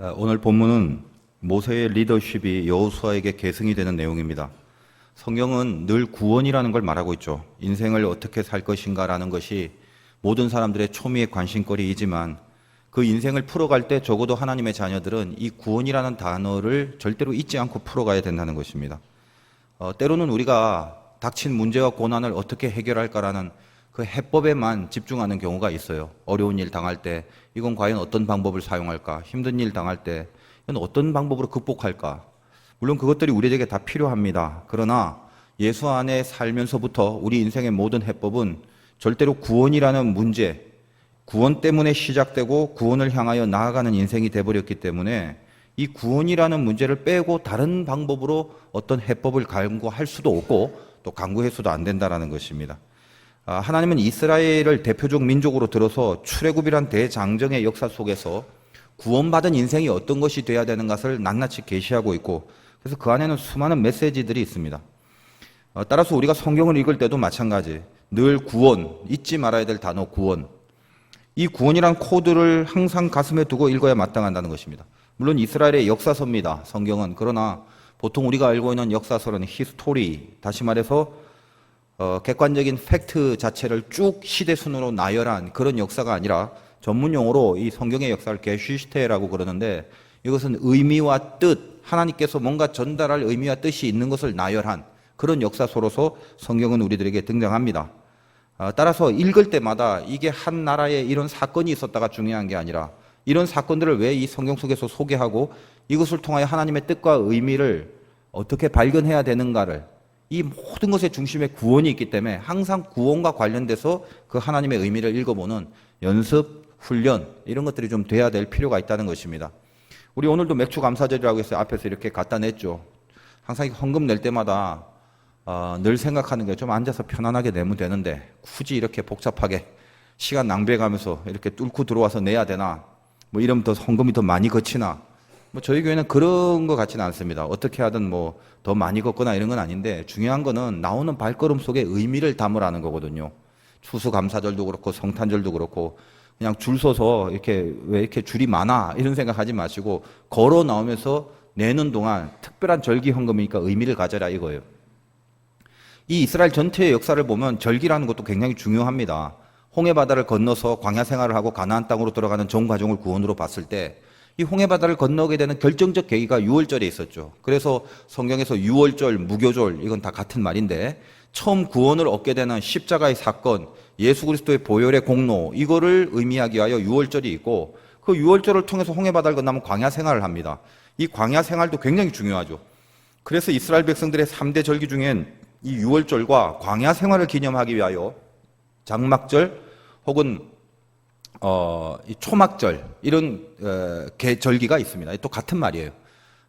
오늘 본문은 모세의 리더십이 여호수아에게 계승이 되는 내용입니다. 성경은 늘 구원이라는 걸 말하고 있죠. 인생을 어떻게 살 것인가라는 것이 모든 사람들의 초미의 관심거리이지만 그 인생을 풀어갈 때 적어도 하나님의 자녀들은 이 구원이라는 단어를 절대로 잊지 않고 풀어가야 된다는 것입니다. 때로는 우리가 닥친 문제와 고난을 어떻게 해결할까라는 그 해법에만 집중하는 경우가 있어요. 어려운 일 당할 때 이건 과연 어떤 방법을 사용할까? 힘든 일 당할 때 이건 어떤 방법으로 극복할까? 물론 그것들이 우리에게 다 필요합니다. 그러나 예수 안에 살면서부터 우리 인생의 모든 해법은 절대로 구원이라는 문제, 구원 때문에 시작되고 구원을 향하여 나아가는 인생이 되어버렸기 때문에 이 구원이라는 문제를 빼고 다른 방법으로 어떤 해법을 강구할 수도 없고 또 강구해서도 안 된다는 것입니다. 하나님은 이스라엘을 대표적 민족으로 들어서 출애굽이란 대장정의 역사 속에서 구원받은 인생이 어떤 것이 돼야 되는 것을 낱낱이 계시하고 있고, 그래서 그 안에는 수많은 메시지들이 있습니다. 따라서 우리가 성경을 읽을 때도 마찬가지, 늘 구원, 잊지 말아야 될 단어 구원, 이 구원이란 코드를 항상 가슴에 두고 읽어야 마땅한다는 것입니다. 물론 이스라엘의 역사서입니다, 성경은. 그러나 보통 우리가 알고 있는 역사서는 히스토리, 다시 말해서 객관적인 팩트 자체를 쭉 시대 순으로 나열한 그런 역사가 아니라 전문 용어로 이 성경의 역사를 게슈시테라고 그러는데, 이것은 의미와 뜻, 하나님께서 뭔가 전달할 의미와 뜻이 있는 것을 나열한 그런 역사서로서 성경은 우리들에게 등장합니다. 따라서 읽을 때마다 이게 한 나라에 이런 사건이 있었다가 중요한 게 아니라 이런 사건들을 왜 이 성경 속에서 소개하고 이것을 통하여 하나님의 뜻과 의미를 어떻게 발견해야 되는가를, 이 모든 것의 중심에 구원이 있기 때문에 항상 구원과 관련돼서 그 하나님의 의미를 읽어보는 연습, 훈련, 이런 것들이 좀 돼야 될 필요가 있다는 것입니다. 우리 오늘도 맥주 감사절이라고 해서 앞에서 이렇게 갖다 냈죠. 항상 헌금 낼 때마다 늘 생각하는 게 좀 앉아서 편안하게 내면 되는데 굳이 이렇게 복잡하게 시간 낭비해가면서 이렇게 뚫고 들어와서 내야 되나, 뭐 이러면 더 헌금이 더 많이 거치나, 뭐 저희 교회는 그런 것 같지는 않습니다. 어떻게 하든 뭐 더 많이 걷거나 이런 건 아닌데, 중요한 거는 나오는 발걸음 속에 의미를 담으라는 거거든요. 추수감사절도 그렇고 성탄절도 그렇고 그냥 줄 서서 이렇게 왜 이렇게 줄이 많아 이런 생각하지 마시고 걸어 나오면서 내는 동안 특별한 절기 헌금이니까 의미를 가져라 이거예요. 이 이스라엘 전체의 역사를 보면 절기라는 것도 굉장히 중요합니다. 홍해바다를 건너서 광야 생활을 하고 가나안 땅으로 들어가는 전 과정을 구원으로 봤을 때 이 홍해바다를 건너게 되는 결정적 계기가 유월절에 있었죠. 그래서 성경에서 유월절, 무교절, 이건 다 같은 말인데, 처음 구원을 얻게 되는 십자가의 사건, 예수 그리스도의 보혈의 공로, 이거를 의미하기 위하여 유월절이 있고, 그 유월절을 통해서 홍해바다를 건너면 광야 생활을 합니다. 이 광야 생활도 굉장히 중요하죠. 그래서 이스라엘 백성들의 3대 절기 중엔 이 유월절과 광야 생활을 기념하기 위하여 장막절 혹은 이 초막절, 이런 절기가 있습니다. 또 같은 말이에요.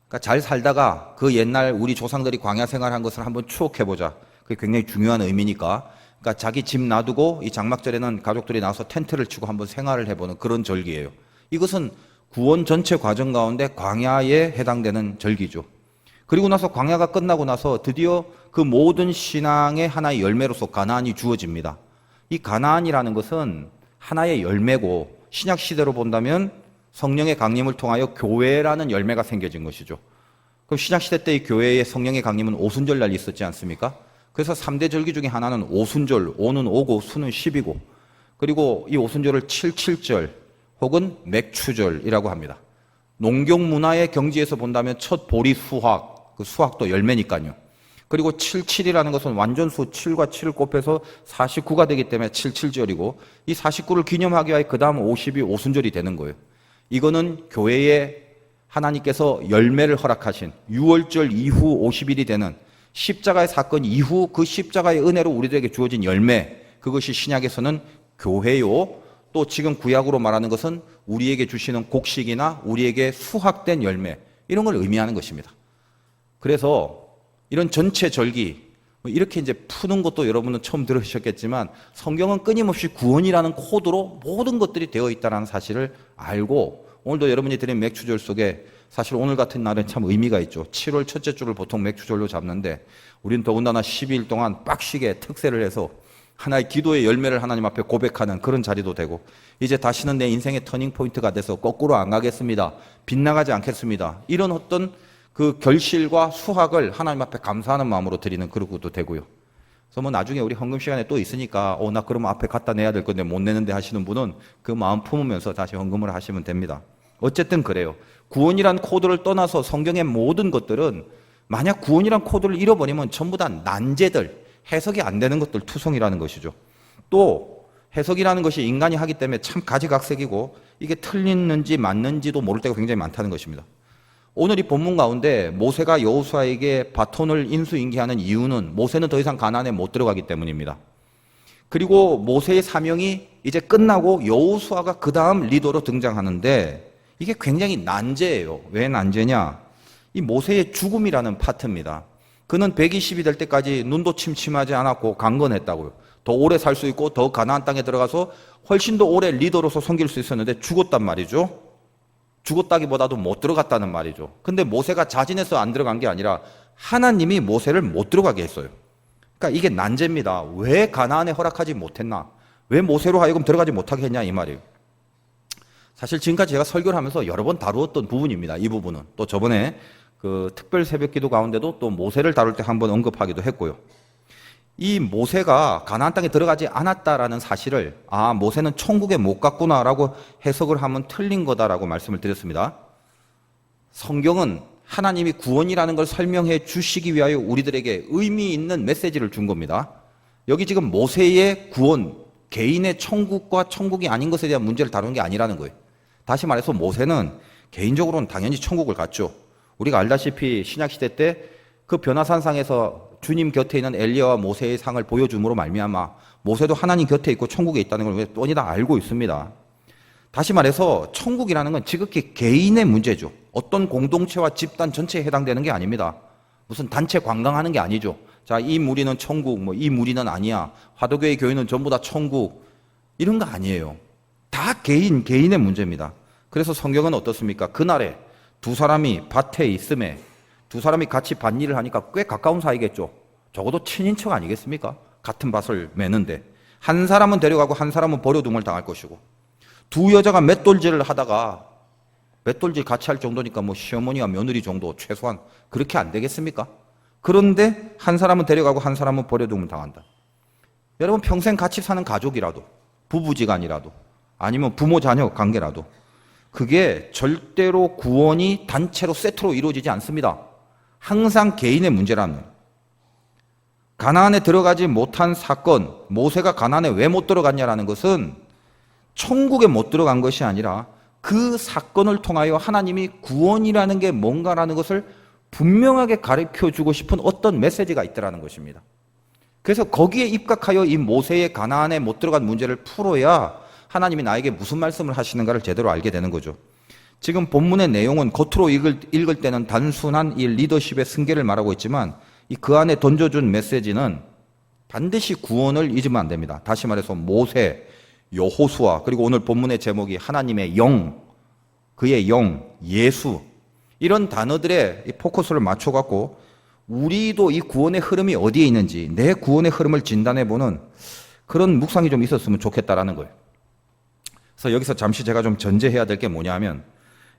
그러니까 잘 살다가 그 옛날 우리 조상들이 광야 생활한 것을 한번 추억해보자. 그게 굉장히 중요한 의미니까. 그러니까 자기 집 놔두고 이 장막절에는 가족들이 나와서 텐트를 치고 한번 생활을 해보는 그런 절기예요. 이것은 구원 전체 과정 가운데 광야에 해당되는 절기죠. 그리고 나서 광야가 끝나고 나서 드디어 그 모든 신앙의 하나의 열매로서 가나안이 주어집니다. 이 가나안이라는 것은 하나의 열매고, 신약 시대로 본다면 성령의 강림을 통하여 교회라는 열매가 생겨진 것이죠. 그럼 신약 시대 때 이 교회의 성령의 강림은 오순절 날 있었지 않습니까? 그래서 3대 절기 중에 하나는 오순절, 오는 5고 수는 10이고, 그리고 이 오순절을 77절 혹은 맥추절이라고 합니다. 농경 문화의 경지에서 본다면 첫 보리 수확, 그 수확도 열매니까요. 그리고 77이라는 것은 완전수 7과 7을 곱해서 49가 되기 때문에 77절이고, 이 49를 기념하기 위해 그 다음 50이 오순절이 되는 거예요. 이거는 교회에 하나님께서 열매를 허락하신 6월절 이후 50일이 되는 십자가의 사건 이후 그 십자가의 은혜로 우리들에게 주어진 열매, 그것이 신약에서는 교회요, 또 지금 구약으로 말하는 것은 우리에게 주시는 곡식이나 우리에게 수확된 열매, 이런 걸 의미하는 것입니다. 그래서 이런 전체 절기, 이렇게 이제 푸는 것도 여러분은 처음 들으셨겠지만 성경은 끊임없이 구원이라는 코드로 모든 것들이 되어 있다는 사실을 알고, 오늘도 여러분이 드린 맥추절 속에 사실 오늘 같은 날은 참 의미가 있죠. 7월 첫째 주를 보통 맥추절로 잡는데 우리는 더군다나 12일 동안 빡시게 특세를 해서 하나의 기도의 열매를 하나님 앞에 고백하는 그런 자리도 되고, 이제 다시는 내 인생의 터닝 포인트가 돼서 거꾸로 안 가겠습니다, 빗나가지 않겠습니다, 이런 어떤 그 결실과 수확을 하나님 앞에 감사하는 마음으로 드리는 그런 것도 되고요. 그래서 뭐 나중에 우리 헌금 시간에 또 있으니까 나 그러면 앞에 갖다 내야 될 건데 못 내는데 하시는 분은 그 마음 품으면서 다시 헌금을 하시면 됩니다. 어쨌든 그래요. 구원이란 코드를 떠나서 성경의 모든 것들은 만약 구원이란 코드를 잃어버리면 전부 다 난제들, 해석이 안 되는 것들 투성이라는 것이죠. 또 해석이라는 것이 인간이 하기 때문에 참 가지각색이고 이게 틀리는지 맞는지도 모를 때가 굉장히 많다는 것입니다. 오늘 이 본문 가운데 모세가 여호수아에게 바톤을 인수인계하는 이유는 모세는 더 이상 가나안에 못 들어가기 때문입니다. 그리고 모세의 사명이 이제 끝나고 여호수아가 그 다음 리더로 등장하는데 이게 굉장히 난제예요. 왜 난제냐? 이 모세의 죽음이라는 파트입니다. 그는 120이 될 때까지 눈도 침침하지 않았고 강건했다고요. 더 오래 살 수 있고 더 가나안 땅에 들어가서 훨씬 더 오래 리더로서 섬길 수 있었는데 죽었단 말이죠. 죽었다기보다도 못 들어갔다는 말이죠. 근데 모세가 자진해서 안 들어간 게 아니라 하나님이 모세를 못 들어가게 했어요. 그러니까 이게 난제입니다. 왜 가나안에 허락하지 못했나? 왜 모세로 하여금 들어가지 못하게 했냐 이 말이에요. 사실 지금까지 제가 설교를 하면서 여러 번 다루었던 부분입니다. 이 부분은. 또 저번에 그 특별 새벽기도 가운데도 또 모세를 다룰 때 한번 언급하기도 했고요. 이 모세가 가나안 땅에 들어가지 않았다라는 사실을 모세는 천국에 못 갔구나라고 해석을 하면 틀린 거다라고 말씀을 드렸습니다. 성경은 하나님이 구원이라는 걸 설명해 주시기 위하여 우리들에게 의미 있는 메시지를 준 겁니다. 여기 지금 모세의 구원, 개인의 천국과 천국이 아닌 것에 대한 문제를 다루는 게 아니라는 거예요. 다시 말해서 모세는 개인적으로는 당연히 천국을 갔죠. 우리가 알다시피 신약시대 때 그 변화산상에서 주님 곁에 있는 엘리야와 모세의 상을 보여줌으로 말미암아 모세도 하나님 곁에 있고 천국에 있다는 걸 뻔히 다 알고 있습니다. 다시 말해서 천국이라는 건 지극히 개인의 문제죠. 어떤 공동체와 집단 전체에 해당되는 게 아닙니다. 무슨 단체 관광하는 게 아니죠. 자, 이 무리는 천국, 이 무리는 아니야, 화도교의 교회는 전부 다 천국, 이런 거 아니에요. 다 개인의 문제입니다. 그래서 성경은 어떻습니까? 그날에 두 사람이 밭에 있음에 두 사람이 같이 밭일을 하니까 꽤 가까운 사이겠죠. 적어도 친인척 아니겠습니까? 같은 밭을 매는데 한 사람은 데려가고 한 사람은 버려둠을 당할 것이고, 두 여자가 맷돌질을 하다가 맷돌질 같이 할 정도니까 시어머니와 며느리 정도 최소한 그렇게 안 되겠습니까? 그런데 한 사람은 데려가고 한 사람은 버려둠을 당한다. 여러분 평생 같이 사는 가족이라도, 부부지간이라도, 아니면 부모 자녀 관계라도 그게 절대로 구원이 단체로 세트로 이루어지지 않습니다. 항상 개인의 문제라는 거예요. 가나안에 들어가지 못한 사건, 모세가 가나안에 왜 못 들어갔냐라는 것은 천국에 못 들어간 것이 아니라 그 사건을 통하여 하나님이 구원이라는 게 뭔가라는 것을 분명하게 가르쳐 주고 싶은 어떤 메시지가 있더라는 것입니다. 그래서 거기에 입각하여 이 모세의 가나안에 못 들어간 문제를 풀어야 하나님이 나에게 무슨 말씀을 하시는가를 제대로 알게 되는 거죠. 지금 본문의 내용은 겉으로 읽을 때는 단순한 이 리더십의 승계를 말하고 있지만 그 안에 던져준 메시지는 반드시 구원을 잊으면 안 됩니다. 다시 말해서 모세, 여호수아, 그리고 오늘 본문의 제목이 하나님의 영, 그의 영, 예수, 이런 단어들에 이 포커스를 맞춰갖고 우리도 이 구원의 흐름이 어디에 있는지 내 구원의 흐름을 진단해보는 그런 묵상이 좀 있었으면 좋겠다라는 거예요. 그래서 여기서 잠시 제가 좀 전제해야 될 게 뭐냐 하면,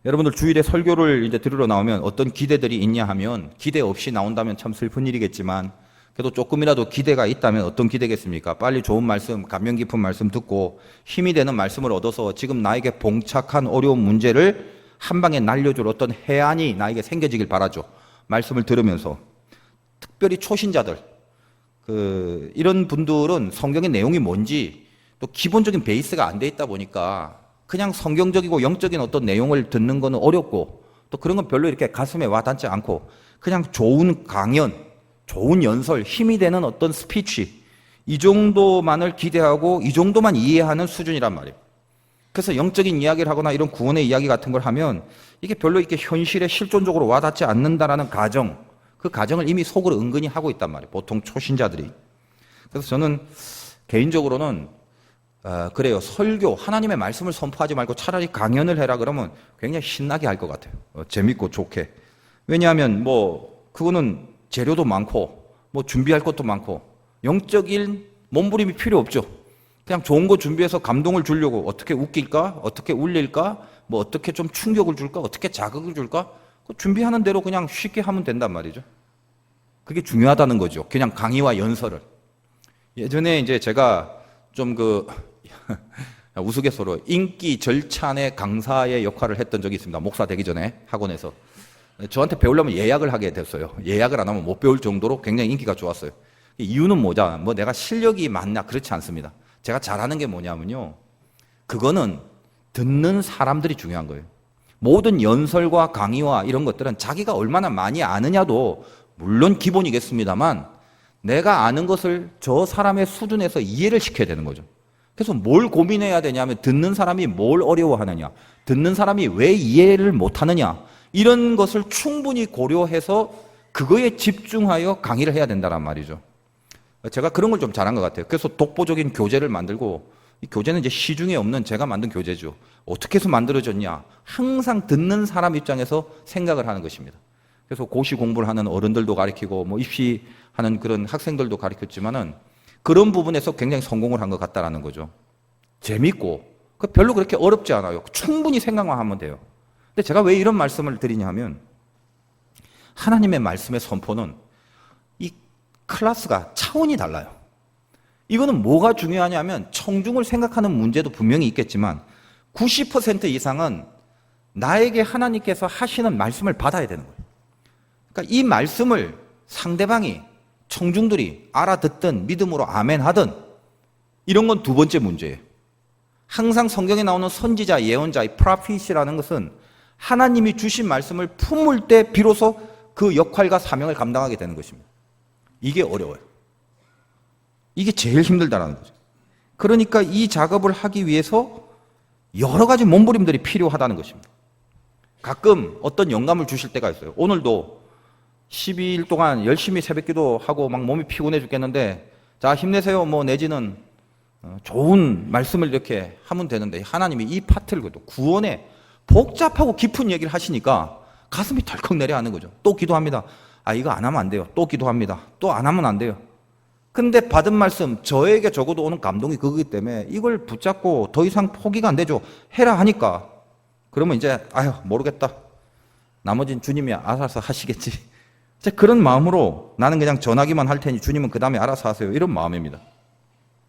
여러분들 주일에 설교를 이제 들으러 나오면 어떤 기대들이 있냐 하면, 기대 없이 나온다면 참 슬픈 일이겠지만 그래도 조금이라도 기대가 있다면 어떤 기대겠습니까? 빨리 좋은 말씀, 감명 깊은 말씀 듣고 힘이 되는 말씀을 얻어서 지금 나에게 봉착한 어려운 문제를 한 방에 날려줄 어떤 해안이 나에게 생겨지길 바라죠. 말씀을 들으면서. 특별히 초신자들, 이런 분들은 성경의 내용이 뭔지 또 기본적인 베이스가 안 돼 있다 보니까 그냥 성경적이고 영적인 어떤 내용을 듣는 거는 어렵고, 또 그런 건 별로 이렇게 가슴에 와닿지 않고 그냥 좋은 강연, 좋은 연설, 힘이 되는 어떤 스피치, 이 정도만을 기대하고 이 정도만 이해하는 수준이란 말이에요. 그래서 영적인 이야기를 하거나 이런 구원의 이야기 같은 걸 하면 이게 별로 이렇게 현실에 실존적으로 와닿지 않는다라는 가정, 그 가정을 이미 속으로 은근히 하고 있단 말이에요. 보통 초신자들이. 그래서 저는 개인적으로는 그래요. 설교, 하나님의 말씀을 선포하지 말고 차라리 강연을 해라 그러면 굉장히 신나게 할 것 같아요. 재밌고 좋게. 왜냐하면 그거는 재료도 많고 준비할 것도 많고 영적인 몸부림이 필요 없죠. 그냥 좋은 거 준비해서 감동을 주려고 어떻게 웃길까? 어떻게 울릴까? 뭐 어떻게 좀 충격을 줄까? 어떻게 자극을 줄까? 준비하는 대로 그냥 쉽게 하면 된단 말이죠. 그게 중요하다는 거죠. 그냥 강의와 연설을. 예전에 이제 제가 좀 우스갯소리로 인기 절찬의 강사의 역할을 했던 적이 있습니다. 목사 되기 전에 학원에서. 저한테 배우려면 예약을 하게 됐어요. 예약을 안 하면 못 배울 정도로 굉장히 인기가 좋았어요. 이유는 뭐냐? 뭐 내가 실력이 많냐? 그렇지 않습니다. 제가 잘하는 게 뭐냐면요. 그거는 듣는 사람들이 중요한 거예요. 모든 연설과 강의와 이런 것들은 자기가 얼마나 많이 아느냐도 물론 기본이겠습니다만 내가 아는 것을 저 사람의 수준에서 이해를 시켜야 되는 거죠. 그래서 뭘 고민해야 되냐면 듣는 사람이 뭘 어려워하느냐, 듣는 사람이 왜 이해를 못하느냐 이런 것을 충분히 고려해서 그거에 집중하여 강의를 해야 된다는 말이죠. 제가 그런 걸 좀 잘한 것 같아요. 그래서 독보적인 교재를 만들고 이 교재는 이제 시중에 없는 제가 만든 교재죠. 어떻게 해서 만들어졌냐? 항상 듣는 사람 입장에서 생각을 하는 것입니다. 그래서 고시 공부를 하는 어른들도 가르치고 뭐 입시하는 그런 학생들도 가르쳤지만은 그런 부분에서 굉장히 성공을 한 것 같다라는 거죠. 재밌고 별로 그렇게 어렵지 않아요. 충분히 생각만 하면 돼요. 근데 제가 왜 이런 말씀을 드리냐 하면 하나님의 말씀의 선포는 이 클래스가 차원이 달라요. 이거는 뭐가 중요하냐면 청중을 생각하는 문제도 분명히 있겠지만 90% 이상은 나에게 하나님께서 하시는 말씀을 받아야 되는 거예요. 그러니까 이 말씀을 상대방이 청중들이 알아듣든 믿음으로 아멘 하든 이런 건 두 번째 문제예요. 항상 성경에 나오는 선지자, 예언자, 이 프로핏이라는 것은 하나님이 주신 말씀을 품을 때 비로소 그 역할과 사명을 감당하게 되는 것입니다. 이게 어려워요. 이게 제일 힘들다는 거죠. 그러니까 이 작업을 하기 위해서 여러 가지 몸부림들이 필요하다는 것입니다. 가끔 어떤 영감을 주실 때가 있어요. 오늘도 12일 동안 열심히 새벽기도 하고 막 몸이 피곤해 죽겠는데 자 힘내세요 뭐 내지는 좋은 말씀을 이렇게 하면 되는데 하나님이 이 파트를 구원에 복잡하고 깊은 얘기를 하시니까 가슴이 덜컥 내려앉는 거죠. 또 기도합니다. 아 이거 안 하면 안 돼요. 또 기도합니다. 또 안 하면 안 돼요. 근데 받은 말씀 저에게 적어도 오는 감동이 그거기 때문에 이걸 붙잡고 더 이상 포기가 안 되죠. 해라 하니까 그러면 이제 아유 모르겠다. 나머지는 주님이 알아서 하시겠지. 이제 그런 마음으로 나는 그냥 전하기만 할 테니 주님은 그 다음에 알아서 하세요. 이런 마음입니다.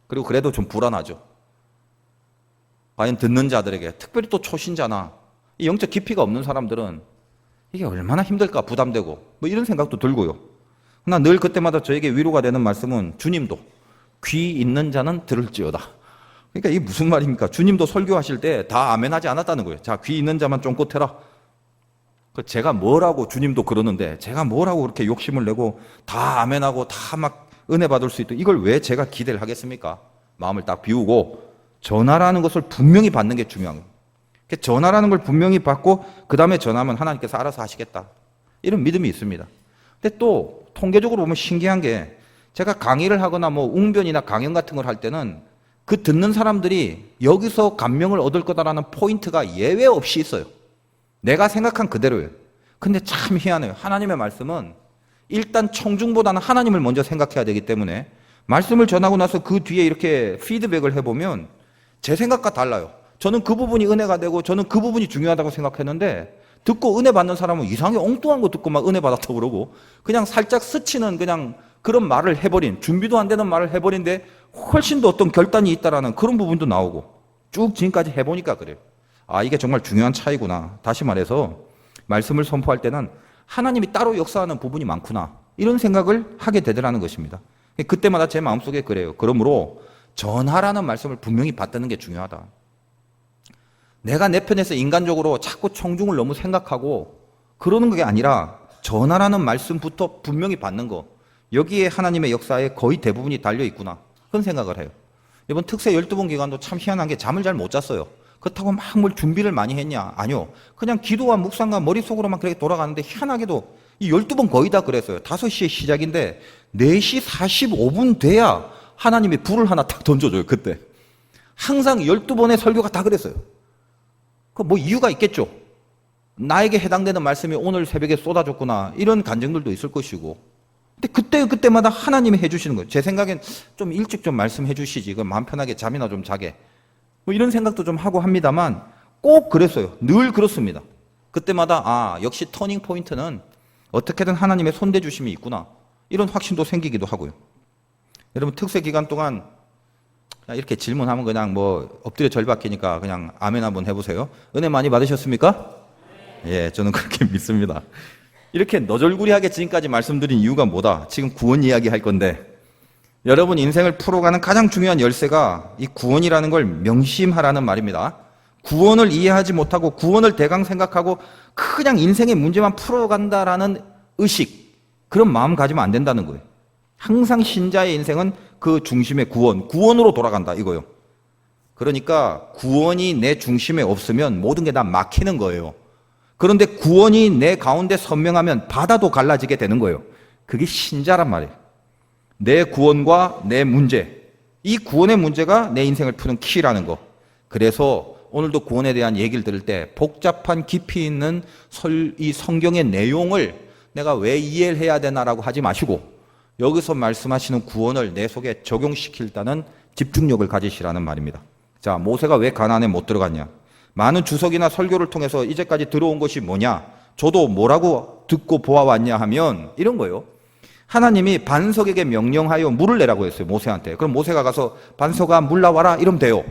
그리고 그래도 좀 불안하죠. 과연 듣는 자들에게 특별히 또 초신자나 이 영적 깊이가 없는 사람들은 이게 얼마나 힘들까 부담되고 뭐 이런 생각도 들고요. 그러나 늘 그때마다 저에게 위로가 되는 말씀은 주님도 귀 있는 자는 들을지어다. 그러니까 이게 무슨 말입니까? 주님도 설교하실 때 다 아멘하지 않았다는 거예요. 자, 귀 있는 자만 쫑긋 해라. 제가 뭐라고 주님도 그러는데 제가 뭐라고 그렇게 욕심을 내고 다 아멘하고 다 막 은혜 받을 수 있도록 이걸 왜 제가 기대를 하겠습니까? 마음을 딱 비우고 전하라는 것을 분명히 받는 게 중요한 거예요. 전하라는 걸 분명히 받고 그 다음에 전하면 하나님께서 알아서 하시겠다. 이런 믿음이 있습니다. 근데 또 통계적으로 보면 신기한 게 제가 강의를 하거나 뭐 웅변이나 강연 같은 걸 할 때는 그 듣는 사람들이 여기서 감명을 얻을 거다라는 포인트가 예외 없이 있어요. 내가 생각한 그대로예요. 근데 참 희한해요. 하나님의 말씀은 일단 청중보다는 하나님을 먼저 생각해야 되기 때문에 말씀을 전하고 나서 그 뒤에 이렇게 피드백을 해보면 제 생각과 달라요. 저는 그 부분이 은혜가 되고 저는 그 부분이 중요하다고 생각했는데 듣고 은혜 받는 사람은 이상하게 엉뚱한 거 듣고 막 은혜 받았다고 그러고 그냥 살짝 스치는 그냥 그런 말을 해버린 준비도 안 되는 말을 해버린데 훨씬 더 어떤 결단이 있다라는 그런 부분도 나오고 쭉 지금까지 해보니까 그래요. 아 이게 정말 중요한 차이구나. 다시 말해서 말씀을 선포할 때는 하나님이 따로 역사하는 부분이 많구나 이런 생각을 하게 되더라는 것입니다. 그때마다 제 마음속에 그래요. 그러므로 전하라는 말씀을 분명히 받드는 게 중요하다. 내가 내 편에서 인간적으로 자꾸 청중을 너무 생각하고 그러는 게 아니라 전하라는 말씀부터 분명히 받는 거 여기에 하나님의 역사에 거의 대부분이 달려있구나 그런 생각을 해요. 이번 특세 12번 기간도 참 희한한 게 잠을 잘 못 잤어요. 그렇다고 막 뭘 준비를 많이 했냐? 아니요. 그냥 기도와 묵상과 머릿속으로만 그렇게 돌아가는데 희한하게도 이 12번 거의 다 그랬어요. 5시에 시작인데 4시 45분 돼야 하나님이 불을 하나 딱 던져줘요. 그때. 항상 12번의 설교가 다 그랬어요. 그 뭐 이유가 있겠죠. 나에게 해당되는 말씀이 오늘 새벽에 쏟아졌구나. 이런 간증들도 있을 것이고. 근데 그때마다 하나님이 해주시는 거예요. 제 생각엔 좀 일찍 좀 말씀해 주시지. 그 마음 편하게 잠이나 좀 자게. 뭐 이런 생각도 좀 하고 합니다만 꼭 그랬어요. 늘 그렇습니다. 그때마다 역시 터닝 포인트는 어떻게든 하나님의 손대주심이 있구나. 이런 확신도 생기기도 하고요. 여러분 특세 기간 동안 이렇게 질문하면 그냥 뭐 엎드려 절박히니까 그냥 아멘 한번 해보세요. 은혜 많이 받으셨습니까? 예, 저는 그렇게 믿습니다. 이렇게 너절구리하게 지금까지 말씀드린 이유가 뭐다? 지금 구원 이야기 할 건데 여러분 인생을 풀어가는 가장 중요한 열쇠가 이 구원이라는 걸 명심하라는 말입니다. 구원을 이해하지 못하고 구원을 대강 생각하고 그냥 인생의 문제만 풀어간다라는 의식, 그런 마음 가지면 안 된다는 거예요. 항상 신자의 인생은 그 중심의 구원으로 돌아간다 이거요. 그러니까 구원이 내 중심에 없으면 모든 게 다 막히는 거예요. 그런데 구원이 내 가운데 선명하면 바다도 갈라지게 되는 거예요. 그게 신자란 말이에요. 내 구원과 내 문제, 이 구원의 문제가 내 인생을 푸는 키라는 거. 그래서 오늘도 구원에 대한 얘기를 들을 때 복잡한 깊이 있는 이 성경의 내용을 내가 왜 이해를 해야 되나라고 하지 마시고 여기서 말씀하시는 구원을 내 속에 적용시키다는 집중력을 가지시라는 말입니다. 자, 모세가 왜 가나안에 못 들어갔냐? 많은 주석이나 설교를 통해서 이제까지 들어온 것이 뭐냐? 저도 뭐라고 듣고 보아왔냐 하면 이런 거예요. 하나님이 반석에게 명령하여 물을 내라고 했어요, 모세한테. 그럼 모세가 가서 반석아 물 나와라 이러면 돼요.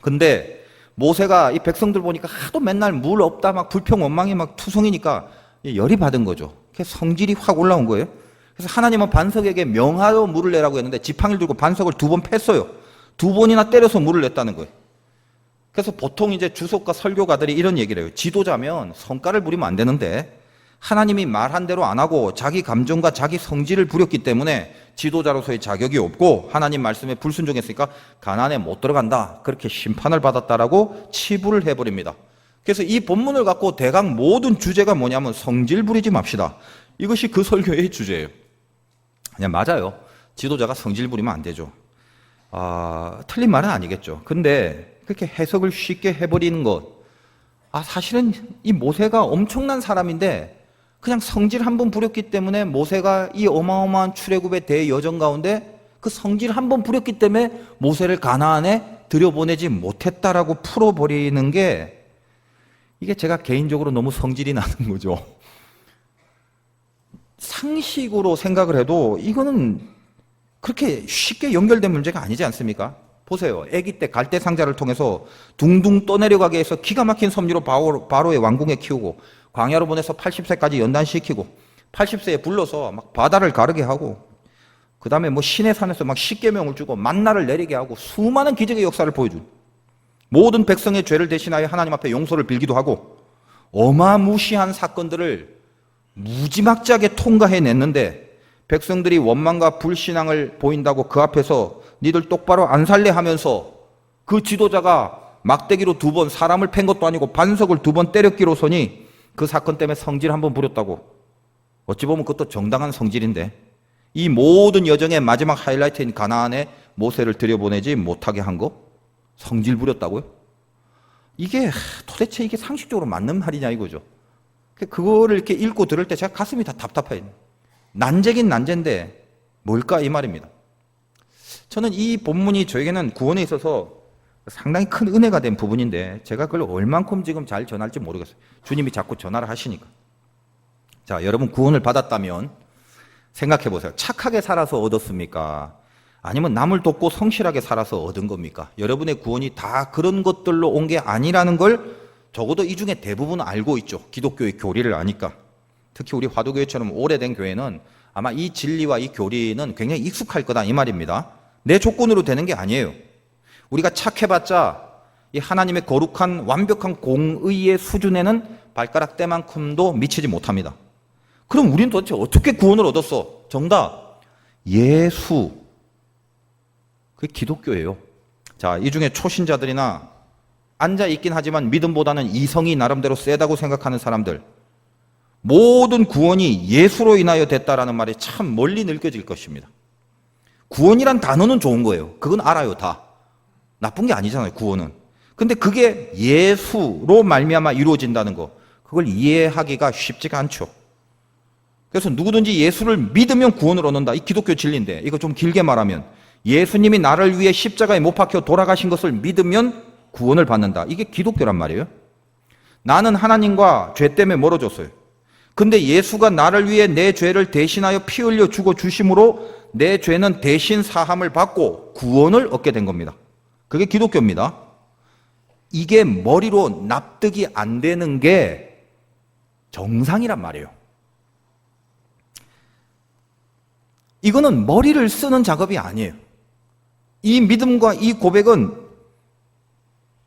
근데 모세가 이 백성들 보니까 하도 맨날 물 없다 막 불평 원망이 막 투성이니까 열이 받은 거죠. 그래서 성질이 확 올라온 거예요. 그래서 하나님은 반석에게 명하여 물을 내라고 했는데 지팡이를 들고 반석을 2번 팼어요. 2번이나 때려서 물을 냈다는 거예요. 그래서 보통 이제 주석과 설교가들이 이런 얘기를 해요. 지도자면 성과를 부리면 안 되는데 하나님이 말한 대로 안 하고 자기 감정과 자기 성질을 부렸기 때문에 지도자로서의 자격이 없고 하나님 말씀에 불순종했으니까 가나안에 못 들어간다. 그렇게 심판을 받았다라고 치부를 해버립니다. 그래서 이 본문을 갖고 대강 모든 주제가 뭐냐면 성질 부리지 맙시다. 이것이 그 설교의 주제예요. 그냥 맞아요. 지도자가 성질 부리면 안 되죠. 틀린 말은 아니겠죠. 근데 그렇게 해석을 쉽게 해버리는 것. 사실은 이 모세가 엄청난 사람인데 그냥 성질 한 번 부렸기 때문에 모세가 이 어마어마한 출애굽의 대여정 가운데 그 성질 한 번 부렸기 때문에 모세를 가나안에 들여보내지 못했다라고 풀어버리는 게 이게 제가 개인적으로 너무 성질이 나는 거죠. 상식으로 생각을 해도 이거는 그렇게 쉽게 연결된 문제가 아니지 않습니까? 보세요. 아기 때 갈대 상자를 통해서 둥둥 떠내려가게 해서 기가 막힌 섭리로 바로의 왕궁에 키우고 광야로 보내서 80세까지 연단시키고 80세에 불러서 막 바다를 가르게 하고 그 다음에 뭐 시내 산에서 막 십계명을 주고 만나를 내리게 하고 수많은 기적의 역사를 보여준 모든 백성의 죄를 대신하여 하나님 앞에 용서를 빌기도 하고 어마무시한 사건들을 무지막지하게 통과해냈는데 백성들이 원망과 불신앙을 보인다고 그 앞에서 니들 똑바로 안 살래 하면서 그 지도자가 막대기로 2번 사람을 팬 것도 아니고 반석을 2번 때렸기로서니 그 사건 때문에 성질 한번 부렸다고. 어찌 보면 그것도 정당한 성질인데 이 모든 여정의 마지막 하이라이트인 가나안에 모세를 들여보내지 못하게 한 거? 성질 부렸다고요? 이게 도대체 이게 상식적으로 맞는 말이냐 이거죠. 그거를 이렇게 읽고 들을 때 제가 가슴이 다 답답해요. 난제긴 난제인데 뭘까 이 말입니다. 저는 이 본문이 저에게는 구원에 있어서 상당히 큰 은혜가 된 부분인데 제가 그걸 얼만큼 지금 잘 전할지 모르겠어요. 주님이 자꾸 전화를 하시니까. 자, 여러분 구원을 받았다면 생각해 보세요. 착하게 살아서 얻었습니까? 아니면 남을 돕고 성실하게 살아서 얻은 겁니까? 여러분의 구원이 다 그런 것들로 온 게 아니라는 걸 적어도 이 중에 대부분 알고 있죠. 기독교의 교리를 아니까. 특히 우리 화두교회처럼 오래된 교회는 아마 이 진리와 이 교리는 굉장히 익숙할 거다 이 말입니다. 내 조건으로 되는 게 아니에요. 우리가 착해봤자 이 하나님의 거룩한 완벽한 공의의 수준에는 발가락 때만큼도 미치지 못합니다. 그럼 우리는 도대체 어떻게 구원을 얻었어? 정답, 예수. 그게 기독교예요. 자, 이 중에 초신자들이나 앉아 있긴 하지만 믿음보다는 이성이 나름대로 세다고 생각하는 사람들, 모든 구원이 예수로 인하여 됐다라는 말이 참 멀리 느껴질 것입니다. 구원이란 단어는 좋은 거예요. 그건 알아요, 다. 나쁜 게 아니잖아요, 구원은. 근데 그게 예수로 말미암아 이루어진다는 거, 그걸 이해하기가 쉽지가 않죠. 그래서 누구든지 예수를 믿으면 구원을 얻는다. 이 기독교 진리인데, 이거 좀 길게 말하면 예수님이 나를 위해 십자가에 못 박혀 돌아가신 것을 믿으면 구원을 받는다. 이게 기독교란 말이에요. 나는 하나님과 죄 때문에 멀어졌어요. 근데 예수가 나를 위해 내 죄를 대신하여 피 흘려 죽어 주심으로 내 죄는 대신 사함을 받고 구원을 얻게 된 겁니다. 그게 기독교입니다. 이게 머리로 납득이 안 되는 게 정상이란 말이에요. 이거는 머리를 쓰는 작업이 아니에요. 이 믿음과 이 고백은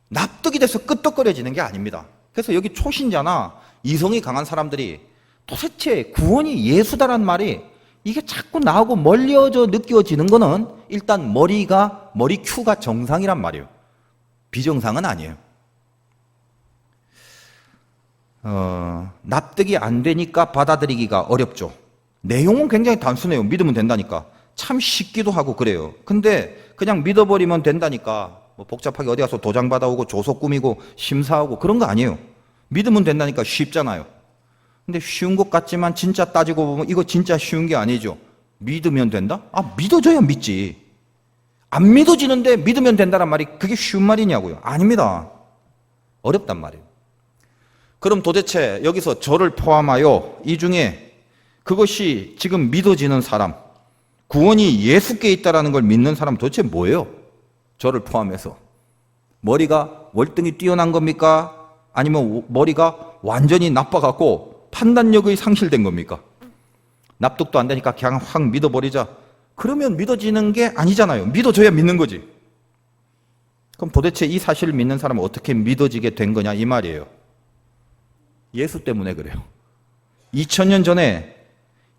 납득이 돼서 끄떡거려지는 게 아닙니다. 그래서 여기 초신자나 이성이 강한 사람들이 도대체 구원이 예수다란 말이 이게 자꾸 나오고 멀리어져 느껴지는 거는 일단 머리 큐가 정상이란 말이에요. 비정상은 아니에요. 납득이 안 되니까 받아들이기가 어렵죠. 내용은 굉장히 단순해요. 믿으면 된다니까. 참 쉽기도 하고 그래요. 근데 그냥 믿어버리면 된다니까 뭐 복잡하게 어디 가서 도장 받아오고 조서 꾸미고 심사하고 그런 거 아니에요. 믿으면 된다니까 쉽잖아요. 근데 쉬운 것 같지만 진짜 따지고 보면 이거 진짜 쉬운 게 아니죠. 믿으면 된다? 아, 믿어줘야 믿지. 안 믿어지는데 믿으면 된다란 말이 그게 쉬운 말이냐고요. 아닙니다. 어렵단 말이에요. 그럼 도대체 여기서 저를 포함하여 이 중에 그것이 지금 믿어지는 사람, 구원이 예수께 있다는 걸 믿는 사람 도대체 뭐예요? 저를 포함해서. 머리가 월등히 뛰어난 겁니까? 아니면 머리가 완전히 나빠갖고 판단력이 상실된 겁니까? 납득도 안 되니까 그냥 확 믿어버리자. 그러면 믿어지는 게 아니잖아요. 믿어줘야 믿는 거지. 그럼 도대체 이 사실을 믿는 사람은 어떻게 믿어지게 된 거냐 이 말이에요. 예수 때문에 그래요. 2000년 전에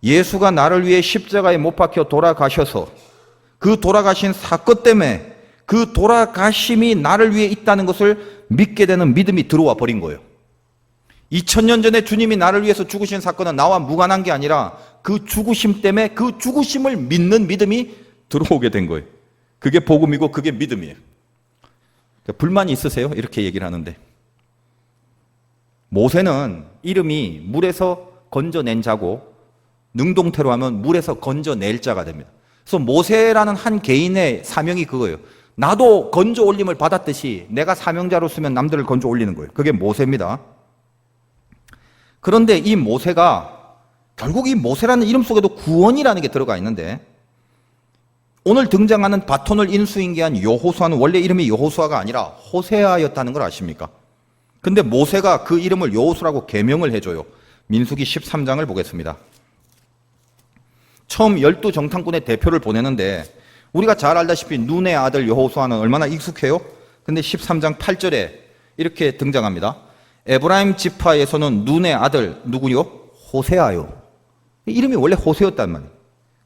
예수가 나를 위해 십자가에 못 박혀 돌아가셔서 그 돌아가신 사건 때문에 그 돌아가심이 나를 위해 있다는 것을 믿게 되는 믿음이 들어와 버린 거예요. 2000년 전에 주님이 나를 위해서 죽으신 사건은 나와 무관한 게 아니라 그 죽으심 때문에 그 죽으심을 믿는 믿음이 들어오게 된 거예요. 그게 복음이고 그게 믿음이에요. 그러니까 불만이 있으세요? 이렇게 얘기를 하는데. 모세는 이름이 물에서 건져낸 자고 능동태로 하면 물에서 건져낼 자가 됩니다. 그래서 모세라는 한 개인의 사명이 그거예요. 나도 건져 올림을 받았듯이 내가 사명자로 쓰면 남들을 건져 올리는 거예요. 그게 모세입니다. 그런데 이 모세가 결국 이 모세라는 이름 속에도 구원이라는 게 들어가 있는데 오늘 등장하는 바톤을 인수인계한 여호수아는 원래 이름이 여호수아가 아니라 호세아였다는 걸 아십니까? 근데 모세가 그 이름을 여호수아라고 개명을 해줘요. 민수기 13장을 보겠습니다. 처음 12정탐꾼의 대표를 보내는데 우리가 잘 알다시피 눈의 아들 여호수아는 얼마나 익숙해요? 근데 13장 8절에 이렇게 등장합니다. 에브라임 지파에서는 눈의 아들 누구요? 호세아요. 이름이 원래 호세였단 말이에요.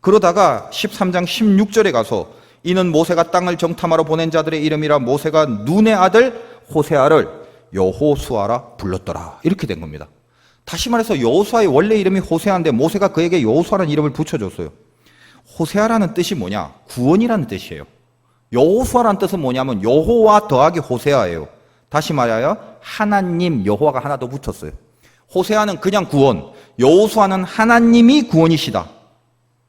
그러다가 13장 16절에 가서 이는 모세가 땅을 정탐하러 보낸 자들의 이름이라 모세가 눈의 아들 호세아를 여호수아라 불렀더라. 이렇게 된 겁니다. 다시 말해서 여호수아의 원래 이름이 호세아인데 모세가 그에게 여호수아라는 이름을 붙여줬어요. 호세아라는 뜻이 뭐냐? 구원이라는 뜻이에요. 여호수아라는 뜻은 뭐냐면 여호와 더하기 호세아예요. 다시 말하여 하나님 여호와가 하나 더 붙었어요. 호세아는 그냥 구원, 여호수아는 하나님이 구원이시다.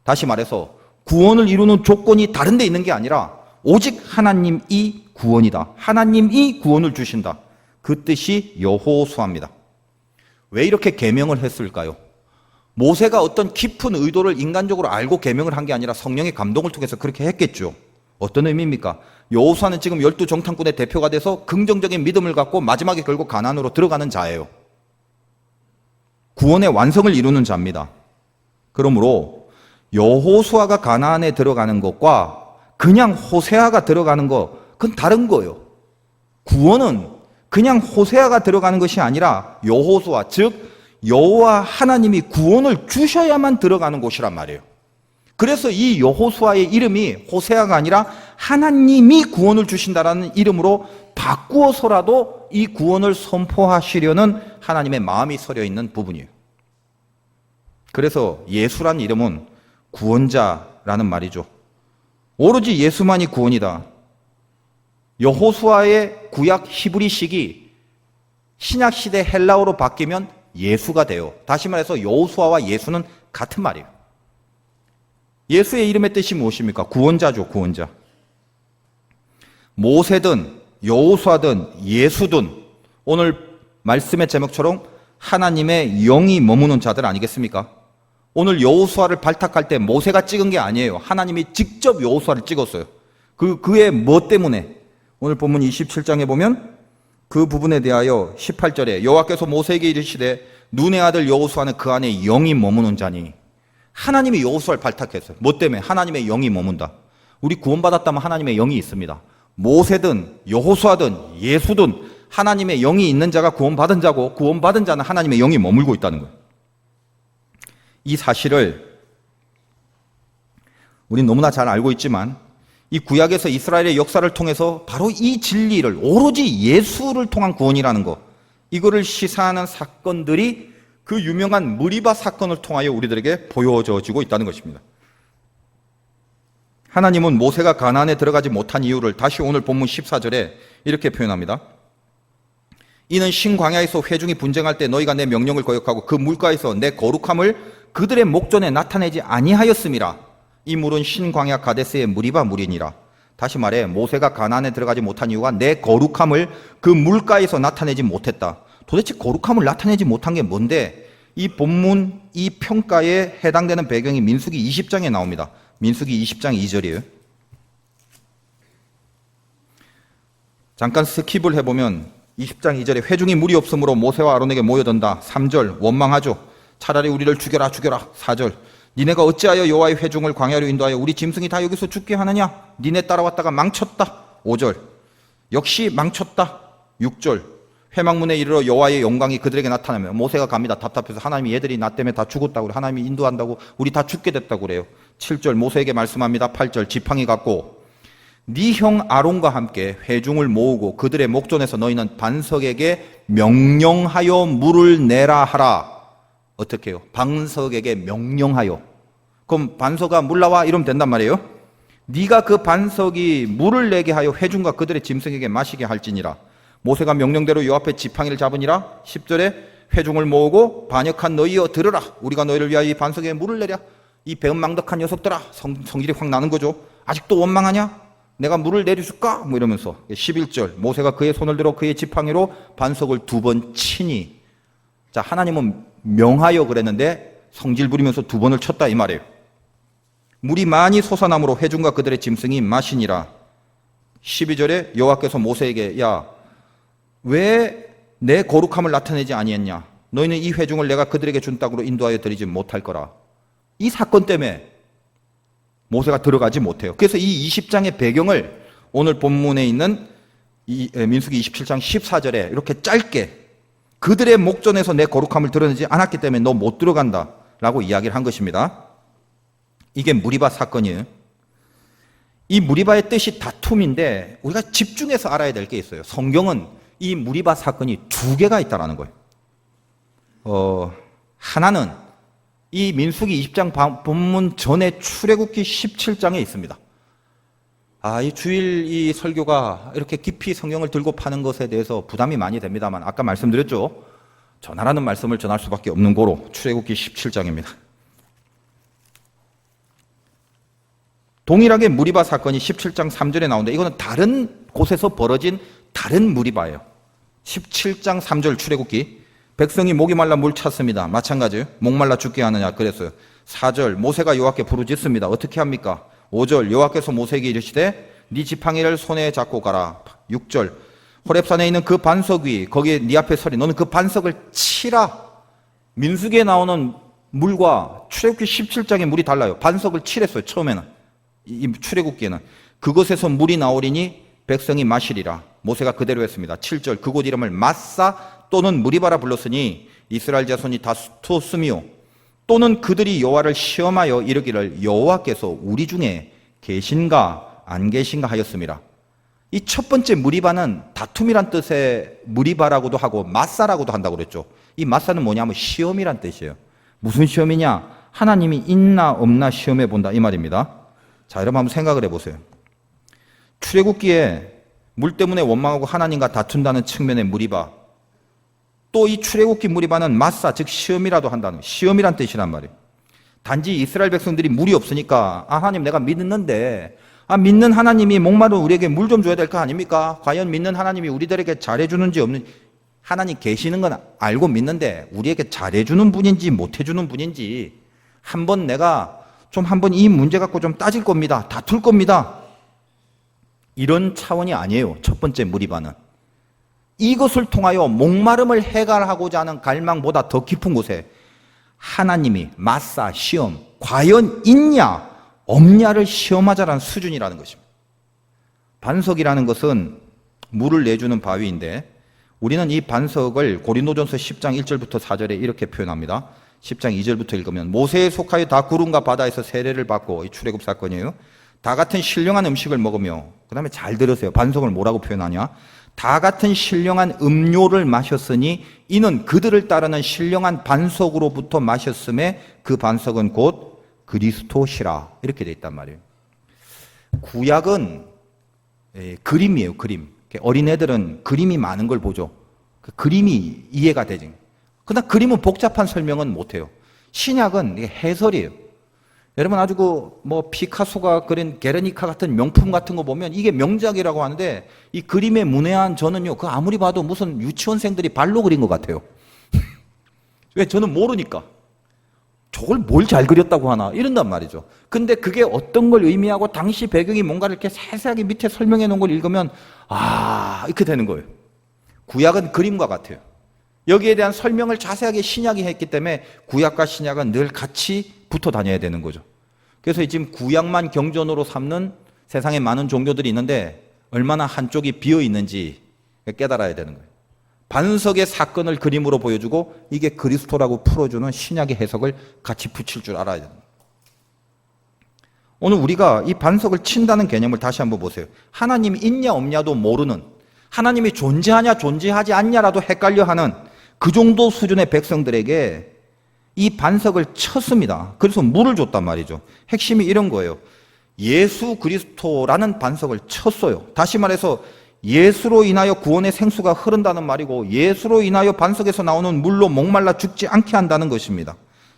다시 말해서 구원을 이루는 조건이 다른 데 있는 게 아니라 오직 하나님이 구원이다. 하나님이 구원을 주신다. 그 뜻이 여호수아입니다. 왜 이렇게 계명을 했을까요? 모세가 어떤 깊은 의도를 인간적으로 알고 계명을 한 게 아니라 성령의 감동을 통해서 그렇게 했겠죠. 어떤 의미입니까? 여호수아는 지금 12정탐꾼의 대표가 돼서 긍정적인 믿음을 갖고 마지막에 결국 가나안으로 들어가는 자예요. 구원의 완성을 이루는 자입니다. 그러므로 여호수아가 가나안에 들어가는 것과 그냥 호세아가 들어가는 것, 그건 다른 거예요. 구원은 그냥 호세아가 들어가는 것이 아니라 여호수아, 즉 여호와 하나님이 구원을 주셔야만 들어가는 곳이란 말이에요. 그래서 이 여호수아의 이름이 호세아가 아니라 하나님이 구원을 주신다라는 이름으로 바꾸어서라도 이 구원을 선포하시려는 하나님의 마음이 서려 있는 부분이에요. 그래서 예수란 이름은 구원자라는 말이죠. 오로지 예수만이 구원이다. 여호수아의 구약 히브리식이 신약시대 헬라어로 바뀌면 예수가 돼요. 다시 말해서 여호수아와 예수는 같은 말이에요. 예수의 이름의 뜻이 무엇입니까? 구원자죠, 구원자. 모세든 여호수아든 예수든 오늘 말씀의 제목처럼 하나님의 영이 머무는 자들 아니겠습니까? 오늘 여호수아를 발탁할 때 모세가 찍은 게 아니에요. 하나님이 직접 여호수아를 찍었어요. 그의 뭐 때문에? 오늘 본문 27장에 보면 그 부분에 대하여 18절에 여호와께서 모세에게 이르시되 눈의 아들 여호수아는 그 안에 영이 머무는 자니. 하나님이 여호수아를 발탁했어요. 뭐 때문에? 하나님의 영이 머문다. 우리 구원받았다면 하나님의 영이 있습니다. 모세든 여호수아든 예수든 하나님의 영이 있는 자가 구원받은 자고 구원받은 자는 하나님의 영이 머물고 있다는 거예요. 이 사실을 우린 너무나 잘 알고 있지만 이 구약에서 이스라엘의 역사를 통해서 바로 이 진리를 오로지 예수를 통한 구원이라는 거, 이거를 시사하는 사건들이 그 유명한 무리바 사건을 통하여 우리들에게 보여지고 있다는 것입니다. 하나님은 모세가 가나안에 들어가지 못한 이유를 다시 오늘 본문 14절에 이렇게 표현합니다. 이는 신광야에서 회중이 분쟁할 때 너희가 내 명령을 거역하고 그 물가에서 내 거룩함을 그들의 목전에 나타내지 아니하였음이라. 이 물은 신광야 가데스의 무리바 물이니라. 다시 말해 모세가 가나안에 들어가지 못한 이유가 내 거룩함을 그 물가에서 나타내지 못했다. 도대체 거룩함을 나타내지 못한 게 뭔데? 이 본문, 이 평가에 해당되는 배경이 민수기 20장에 나옵니다. 민수기 20장 2절이에요. 잠깐 스킵을 해보면 20장 2절에 회중이 물이 없으므로 모세와 아론에게 모여든다. 3절 원망하죠. 차라리 우리를 죽여라 죽여라. 4절 니네가 어찌하여 여호와의 회중을 광야로 인도하여 우리 짐승이 다 여기서 죽게 하느냐? 니네 따라왔다가 망쳤다. 5절 역시 망쳤다. 6절 회막문에 이르러 여호와의 영광이 그들에게 나타나면 모세가 갑니다. 답답해서 하나님이 얘들이 나 때문에 다 죽었다고 그래. 하나님이 인도한다고 우리 다 죽게 됐다고 그래요. 7절 모세에게 말씀합니다. 8절 지팡이 갖고 네 형 아론과 함께 회중을 모으고 그들의 목전에서 너희는 반석에게 명령하여 물을 내라 하라. 어떻게 해요? 반석에게 명령하여. 그럼 반석아 물 나와 이러면 된단 말이에요. 네가 그 반석이 물을 내게 하여 회중과 그들의 짐승에게 마시게 할지니라. 모세가 명령대로 요 앞에 지팡이를 잡으니라. 10절에 회중을 모으고 반역한 너희여 들으라. 우리가 너희를 위하여 이 반석에 물을 내랴. 이 배은망덕한 녀석들아. 성질이 확 나는 거죠. 아직도 원망하냐? 내가 물을 내려줄까? 뭐 이러면서 11절 모세가 그의 손을 들어 그의 지팡이로 반석을 2번 치니. 자, 하나님은 명하여 그랬는데 성질 부리면서 2번을 쳤다 이 말이에요. 물이 많이 솟아나므로 회중과 그들의 짐승이 마시니라. 12절에 여호와께서 모세에게 야, 왜 내 거룩함을 나타내지 아니했냐? 너희는 이 회중을 내가 그들에게 준 땅으로 인도하여 드리지 못할 거라. 이 사건 때문에 모세가 들어가지 못해요. 그래서 이 20장의 배경을 오늘 본문에 있는 민수기 27장 14절에 이렇게 짧게 그들의 목전에서 내 거룩함을 드러내지 않았기 때문에 너 못 들어간다 라고 이야기를 한 것입니다. 이게 무리바 사건이에요. 이 무리바의 뜻이 다툼인데 우리가 집중해서 알아야 될 게 있어요. 성경은 이 무리바 사건이 2개가 있다는 거예요. 하나는 이 민수기 20장 본문 전에 출애굽기 17장에 있습니다. 이 주일 이 설교가 이렇게 깊이 성경을 들고 파는 것에 대해서 부담이 많이 됩니다만 아까 말씀드렸죠. 전하라는 말씀을 전할 수밖에 없는 거로 출애굽기 17장입니다. 동일하게 무리바 사건이 17장 3절에 나오는데 이거는 다른 곳에서 벌어진 다른 무리바예요. 17장 3절 출애굽기 백성이 목이 말라 물 찼습니다. 마찬가지예요. 목말라 죽게 하느냐 그랬어요. 4절 모세가 여호와께 부르짖습니다. 어떻게 합니까? 5절 여호와께서 모세에게 이르시되 네 지팡이를 손에 잡고 가라. 6절 호렙산에 있는 그 반석 위 거기에 네 앞에 서리 너는 그 반석을 치라. 민수기에 나오는 물과 출애굽기 17장의 물이 달라요. 반석을 칠했어요. 처음에는 이 출애굽기에는 그것에서 물이 나오리니 백성이 마시리라. 모세가 그대로 했습니다. 7절 그곳 이름을 마사 또는 무리바라 불렀으니 이스라엘 자손이 다투었으며 또는 그들이 여호와를 시험하여 이르기를 여호와께서 우리 중에 계신가 안 계신가 하였음이라. 이 첫 번째 무리바는 다툼이란 뜻의 무리바라고도 하고 마사라고도 한다고 그랬죠. 이 마사는 뭐냐면 시험이란 뜻이에요. 무슨 시험이냐? 하나님이 있나 없나 시험해 본다 이 말입니다. 자, 여러분 한번 생각을 해보세요. 출애굽기에 물 때문에 원망하고 하나님과 다툰다는 측면의 무리바, 또 이 출애굽기 무리반은 마사, 즉 시험이라도 한다는, 시험이란 뜻이란 말이에요. 단지 이스라엘 백성들이 물이 없으니까 하나님 내가 믿는데 믿는 하나님이 목마른 우리에게 물 좀 줘야 될 거 아닙니까? 과연 믿는 하나님이 우리들에게 잘해주는지 없는지, 하나님 계시는 건 알고 믿는데 우리에게 잘해주는 분인지 못해주는 분인지 한번 내가 한번 이 문제 갖고 좀 따질 겁니다. 다툴 겁니다. 이런 차원이 아니에요. 첫 번째 무리반은. 이것을 통하여 목마름을 해결하고자 하는 갈망보다 더 깊은 곳에 하나님이 마사, 시험, 과연 있냐 없냐를 시험하자라는 수준이라는 것입니다. 반석이라는 것은 물을 내주는 바위인데 우리는 이 반석을 고린도전서 10장 1절부터 4절에 이렇게 표현합니다. 10장 2절부터 읽으면 모세에 속하여 다 구름과 바다에서 세례를 받고, 이 출애굽 사건이에요. 다 같은 신령한 음식을 먹으며, 그 다음에 잘 들으세요. 반석을 뭐라고 표현하냐? 다 같은 신령한 음료를 마셨으니 이는 그들을 따르는 신령한 반석으로부터 마셨음에 그 반석은 곧 그리스도시라. 이렇게 돼 있단 말이에요. 구약은 그림이에요. 그림. 어린애들은 그림이 많은 걸 보죠. 그 그림이 이해가 되지. 그러나 그림은 복잡한 설명은 못해요. 신약은 해설이에요. 여러분 아주 피카소가 그린 게르니카 같은 명품 같은 거 보면 이게 명작이라고 하는데 이 그림의 문외한 저는요, 그 아무리 봐도 무슨 유치원생들이 발로 그린 것 같아요. 왜? 저는 모르니까. 저걸 뭘 잘 그렸다고 하나 이런단 말이죠. 근데 그게 어떤 걸 의미하고 당시 배경이 뭔가를 이렇게 세세하게 밑에 설명해 놓은 걸 읽으면 이렇게 되는 거예요. 구약은 그림과 같아요. 여기에 대한 설명을 자세하게 신약이 했기 때문에 구약과 신약은 늘 같이 붙어 다녀야 되는 거죠. 그래서 지금 구약만 경전으로 삼는 세상에 많은 종교들이 있는데 얼마나 한쪽이 비어 있는지 깨달아야 되는 거예요. 반석의 사건을 그림으로 보여주고 이게 그리스도라고 풀어주는 신약의 해석을 같이 붙일 줄 알아야 됩니다. 오늘 우리가 이 반석을 친다는 개념을 다시 한번 보세요. 하나님이 있냐 없냐도 모르는, 하나님이 존재하냐 존재하지 않냐라도 헷갈려하는 그 정도 수준의 백성들에게 이 반석을 쳤습니다. 그래서 물을 줬단 말이죠. 핵심이 이런 거예요. 예수 그리스도라는 반석을 쳤어요. 다시 말해서 예수로 인하여 구원의 생수가 흐른다는 말이고 예수로 인하여 반석에서 나오는 물로 목말라 죽지 않게 한다는 것입니다.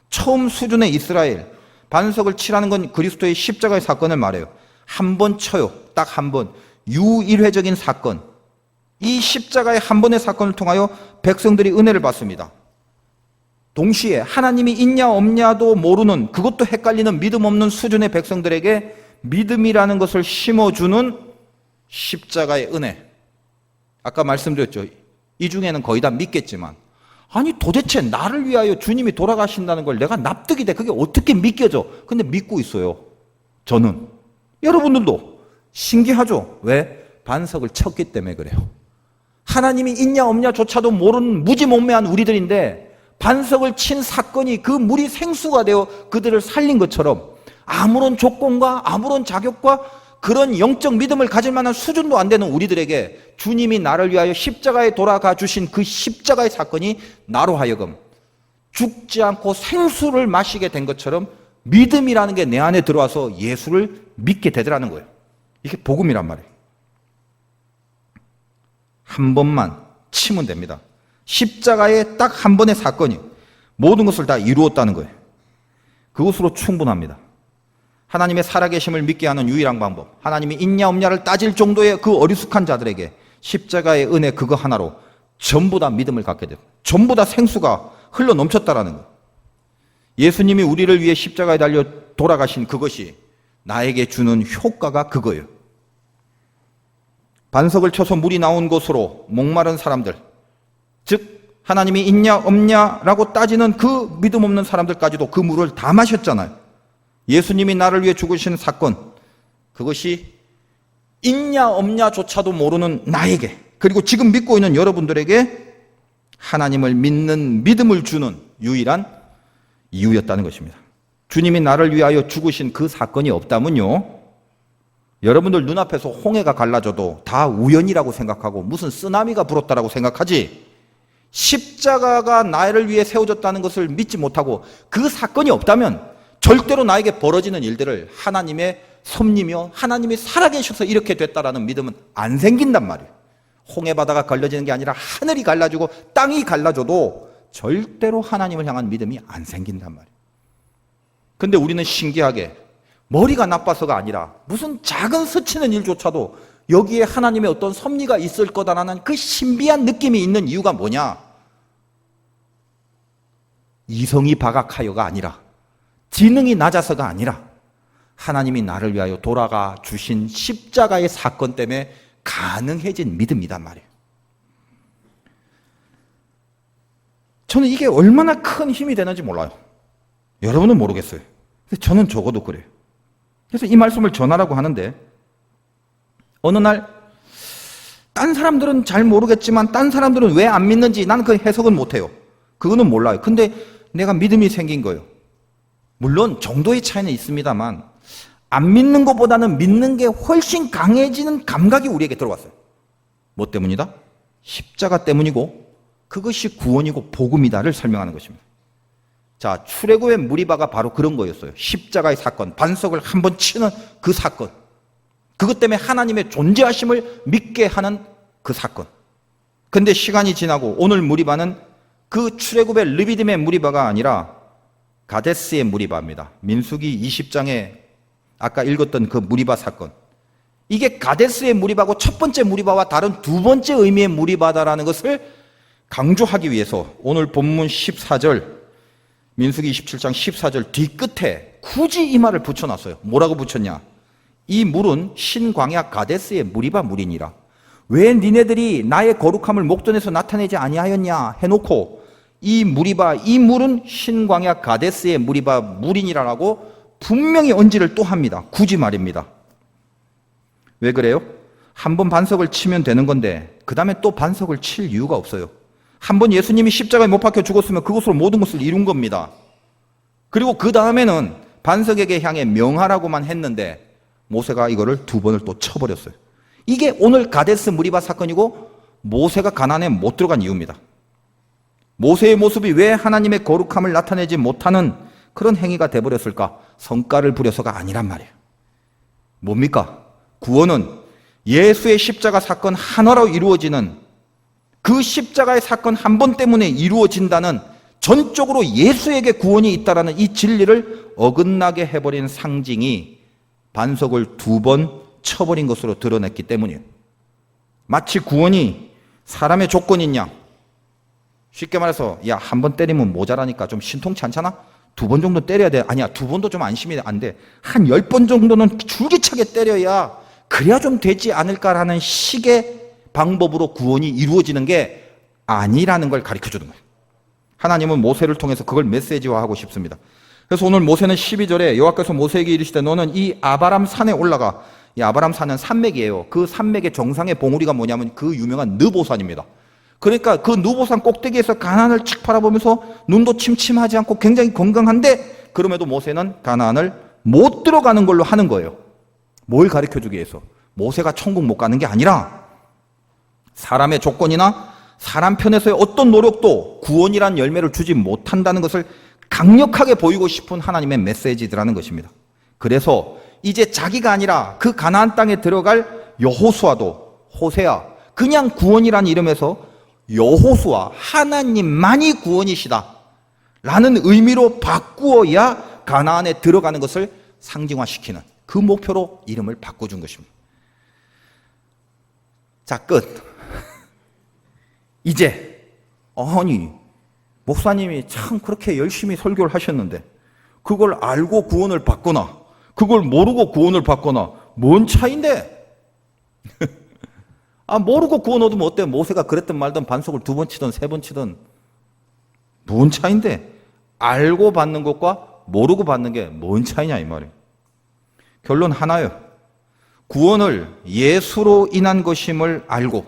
처음 수준의 이스라엘, 반석을 치라는 건 그리스도의 십자가의 사건을 말해요. 한 번 쳐요. 딱 한 번. 유일회적인 사건. 이 십자가의 한 번의 사건을 통하여 백성들이 은혜를 받습니다. 동시에 하나님이 있냐 없냐도 모르는, 그것도 헷갈리는 믿음 없는 수준의 백성들에게 믿음이라는 것을 심어주는 십자가의 은혜. 아까 말씀드렸죠. 이 중에는 거의 다 믿겠지만, 아니 도대체 나를 위하여 주님이 돌아가신다는 걸 내가 납득이 돼. 그게 어떻게 믿겨져? 근데 믿고 있어요. 저는. 여러분들도 신기하죠? 왜? 반석을 쳤기 때문에 그래요. 하나님이 있냐 없냐조차도 모르는 무지몽매한 우리들인데 반석을 친 사건이 그 물이 생수가 되어 그들을 살린 것처럼 아무런 조건과 아무런 자격과 그런 영적 믿음을 가질 만한 수준도 안 되는 우리들에게 주님이 나를 위하여 십자가에 돌아가 주신 그 십자가의 사건이 나로 하여금 죽지 않고 생수를 마시게 된 것처럼 믿음이라는 게 내 안에 들어와서 예수를 믿게 되더라는 거예요. 이게 복음이란 말이에요. 한 번만 치면 됩니다. 십자가의 딱 한 번의 사건이 모든 것을 다 이루었다는 거예요. 그것으로 충분합니다. 하나님의 살아계심을 믿게 하는 유일한 방법, 하나님이 있냐 없냐를 따질 정도의 그 어리숙한 자들에게 십자가의 은혜 그거 하나로 전부 다 믿음을 갖게 돼요. 전부 다 생수가 흘러 넘쳤다라는 거예요. 예수님이 우리를 위해 십자가에 달려 돌아가신 그것이 나에게 주는 효과가 그거예요. 반석을 쳐서 물이 나온 곳으로 목마른 사람들, 즉 하나님이 있냐 없냐라고 따지는 그 믿음 없는 사람들까지도 그 물을 다 마셨잖아요. 예수님이 나를 위해 죽으신 사건, 그것이 있냐 없냐조차도 모르는 나에게, 그리고 지금 믿고 있는 여러분들에게 하나님을 믿는 믿음을 주는 유일한 이유였다는 것입니다. 주님이 나를 위하여 죽으신 그 사건이 없다면요, 여러분들 눈앞에서 홍해가 갈라져도 다 우연이라고 생각하고 무슨 쓰나미가 불었다라고 생각하지, 십자가가 나를 위해 세워졌다는 것을 믿지 못하고 그 사건이 없다면 절대로 나에게 벌어지는 일들을 하나님의 섭리며 하나님이 살아계셔서 이렇게 됐다라는 믿음은 안 생긴단 말이에요. 홍해 바다가 갈라지는 게 아니라 하늘이 갈라지고 땅이 갈라져도 절대로 하나님을 향한 믿음이 안 생긴단 말이에요. 근데 우리는 신기하게 머리가 나빠서가 아니라 무슨 작은 스치는 일조차도 여기에 하나님의 어떤 섭리가 있을 거다라는 그 신비한 느낌이 있는 이유가 뭐냐? 이성이 바각하여가 아니라, 지능이 낮아서가 아니라 하나님이 나를 위하여 돌아가 주신 십자가의 사건 때문에 가능해진 믿음이단 말이에요. 저는 이게 얼마나 큰 힘이 되는지 몰라요. 여러분은 모르겠어요. 근데 저는 적어도 그래요. 그래서 이 말씀을 전하라고 하는데, 어느 날 딴 사람들은 잘 모르겠지만 딴 사람들은 왜 안 믿는지 나는 그 해석은 못해요. 그거는 몰라요. 근데 내가 믿음이 생긴 거예요. 물론 정도의 차이는 있습니다만 안 믿는 것보다는 믿는 게 훨씬 강해지는 감각이 우리에게 들어왔어요. 뭐 때문이다? 십자가 때문이고 그것이 구원이고 복음이다를 설명하는 것입니다. 자, 출애굽의 무리바가 바로 그런 거였어요. 십자가의 사건, 반석을 한번 치는 그 사건. 그것 때문에 하나님의 존재하심을 믿게 하는 그 사건. 근데 시간이 지나고 오늘 무리바는 그 출애굽의 르비딤의 무리바가 아니라 가데스의 무리바입니다. 민수기 20장에 아까 읽었던 그 무리바 사건. 이게 가데스의 무리바고 첫 번째 무리바와 다른 두 번째 의미의 무리바다라는 것을 강조하기 위해서 오늘 본문 14절, 민수기 27장 14절 뒤끝에 굳이 이 말을 붙여놨어요. 뭐라고 붙였냐? 이 물은 신광야 가데스의 무리바 물이니라. 왜 니네들이 나의 거룩함을 목전에서 나타내지 아니하였냐 해놓고 이 무리바, 이 물은 신광야 가데스의 무리바 물이니라라고 분명히 언지를 또 합니다. 굳이 말입니다. 왜 그래요? 한 번 반석을 치면 되는 건데 그 다음에 또 반석을 칠 이유가 없어요. 한 번 예수님이 십자가에 못 박혀 죽었으면 그것으로 모든 것을 이룬 겁니다. 그리고 그 다음에는 반석에게 향해 명하라고만 했는데 모세가 이거를 두 번을 또 쳐버렸어요. 이게 오늘 가데스 무리바 사건이고 모세가 가나안에 못 들어간 이유입니다. 모세의 모습이 왜 하나님의 거룩함을 나타내지 못하는 그런 행위가 돼버렸을까? 성가를 부려서가 아니란 말이에요. 뭡니까? 구원은 예수의 십자가 사건 하나로 이루어지는, 그 십자가의 사건 한 번 때문에 이루어진다는, 전적으로 예수에게 구원이 있다는 이 진리를 어긋나게 해버린 상징이 반석을 두 번 쳐버린 것으로 드러냈기 때문이에요. 마치 구원이 사람의 조건인 양, 쉽게 말해서 야, 한 번 때리면 모자라니까 좀 신통치 않잖아? 두 번 정도 때려야 돼. 아니야, 두 번도 좀 안심이 안 돼. 한 10번 정도는 줄기차게 때려야 그래야 좀 되지 않을까라는 식의 방법으로 구원이 이루어지는 게 아니라는 걸 가르쳐주는 거예요. 하나님은 모세를 통해서 그걸 메시지화하고 싶습니다. 그래서 오늘 모세는 12절에 여호와께서 모세에게 이르시되 너는 이 아바람 산에 올라가. 이 아바람 산은 산맥이에요. 그 산맥의 정상의 봉우리가 뭐냐면 그 유명한 느보산입니다. 그러니까 그 느보산 꼭대기에서 가나안을 쫙 바라보면서 눈도 침침하지 않고 굉장히 건강한데 그럼에도 모세는 가나안을 못 들어가는 걸로 하는 거예요. 뭘 가르쳐주기 위해서? 모세가 천국 못 가는 게 아니라 사람의 조건이나 사람 편에서의 어떤 노력도 구원이란 열매를 주지 못한다는 것을 강력하게 보이고 싶은 하나님의 메시지들라는 것입니다. 그래서 이제 자기가 아니라 그 가나안 땅에 들어갈 여호수아도, 호세아, 그냥 구원이라는 이름에서 여호수아, 하나님만이 구원이시다 라는 의미로 바꾸어야 가나안에 들어가는 것을 상징화시키는 그 목표로 이름을 바꿔준 것입니다. 자, 끝. 이제 아니 목사님이 참 그렇게 열심히 설교를 하셨는데 그걸 알고 구원을 받거나 그걸 모르고 구원을 받거나 뭔 차이인데? 아, 모르고 구원 얻으면 어때? 모세가 그랬든 말든 반석을 두 번 치든 세 번 치든 뭔 차이인데? 알고 받는 것과 모르고 받는 게 뭔 차이냐 이 말이에요. 결론 하나요. 구원을 예수로 인한 것임을 알고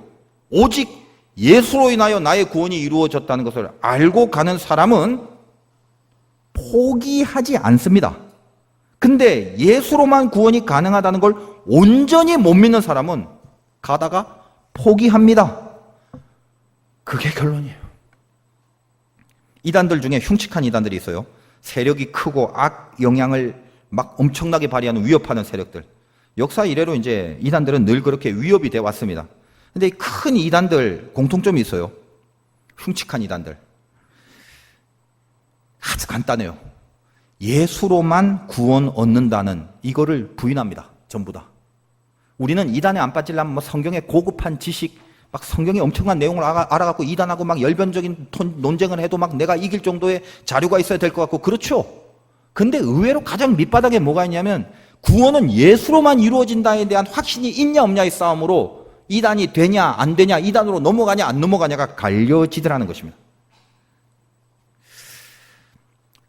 오직 예수로 인하여 나의 구원이 이루어졌다는 것을 알고 가는 사람은 포기하지 않습니다. 근데 예수로만 구원이 가능하다는 걸 온전히 못 믿는 사람은 가다가 포기합니다. 그게 결론이에요. 이단들 중에 흉측한 이단들이 있어요. 세력이 크고 악 영향을 막 엄청나게 발휘하는 위협하는 세력들. 역사 이래로 이제 이단들은 늘 그렇게 위협이 되어 왔습니다. 근데 이 큰 이단들 공통점이 있어요. 흉측한 이단들. 아주 간단해요. 예수로만 구원 얻는다는 이거를 부인합니다. 전부 다. 우리는 이단에 안 빠지려면 뭐 성경의 고급한 지식, 막 성경의 엄청난 내용을 알아갖고 이단하고 막 열변적인 논쟁을 해도 막 내가 이길 정도의 자료가 있어야 될 것 같고, 그렇죠. 근데 의외로 가장 밑바닥에 뭐가 있냐면 구원은 예수로만 이루어진다에 대한 확신이 있냐 없냐의 싸움으로 이단이 되냐 안 되냐, 이단으로 넘어가냐 안 넘어가냐가 갈려지더라는 것입니다.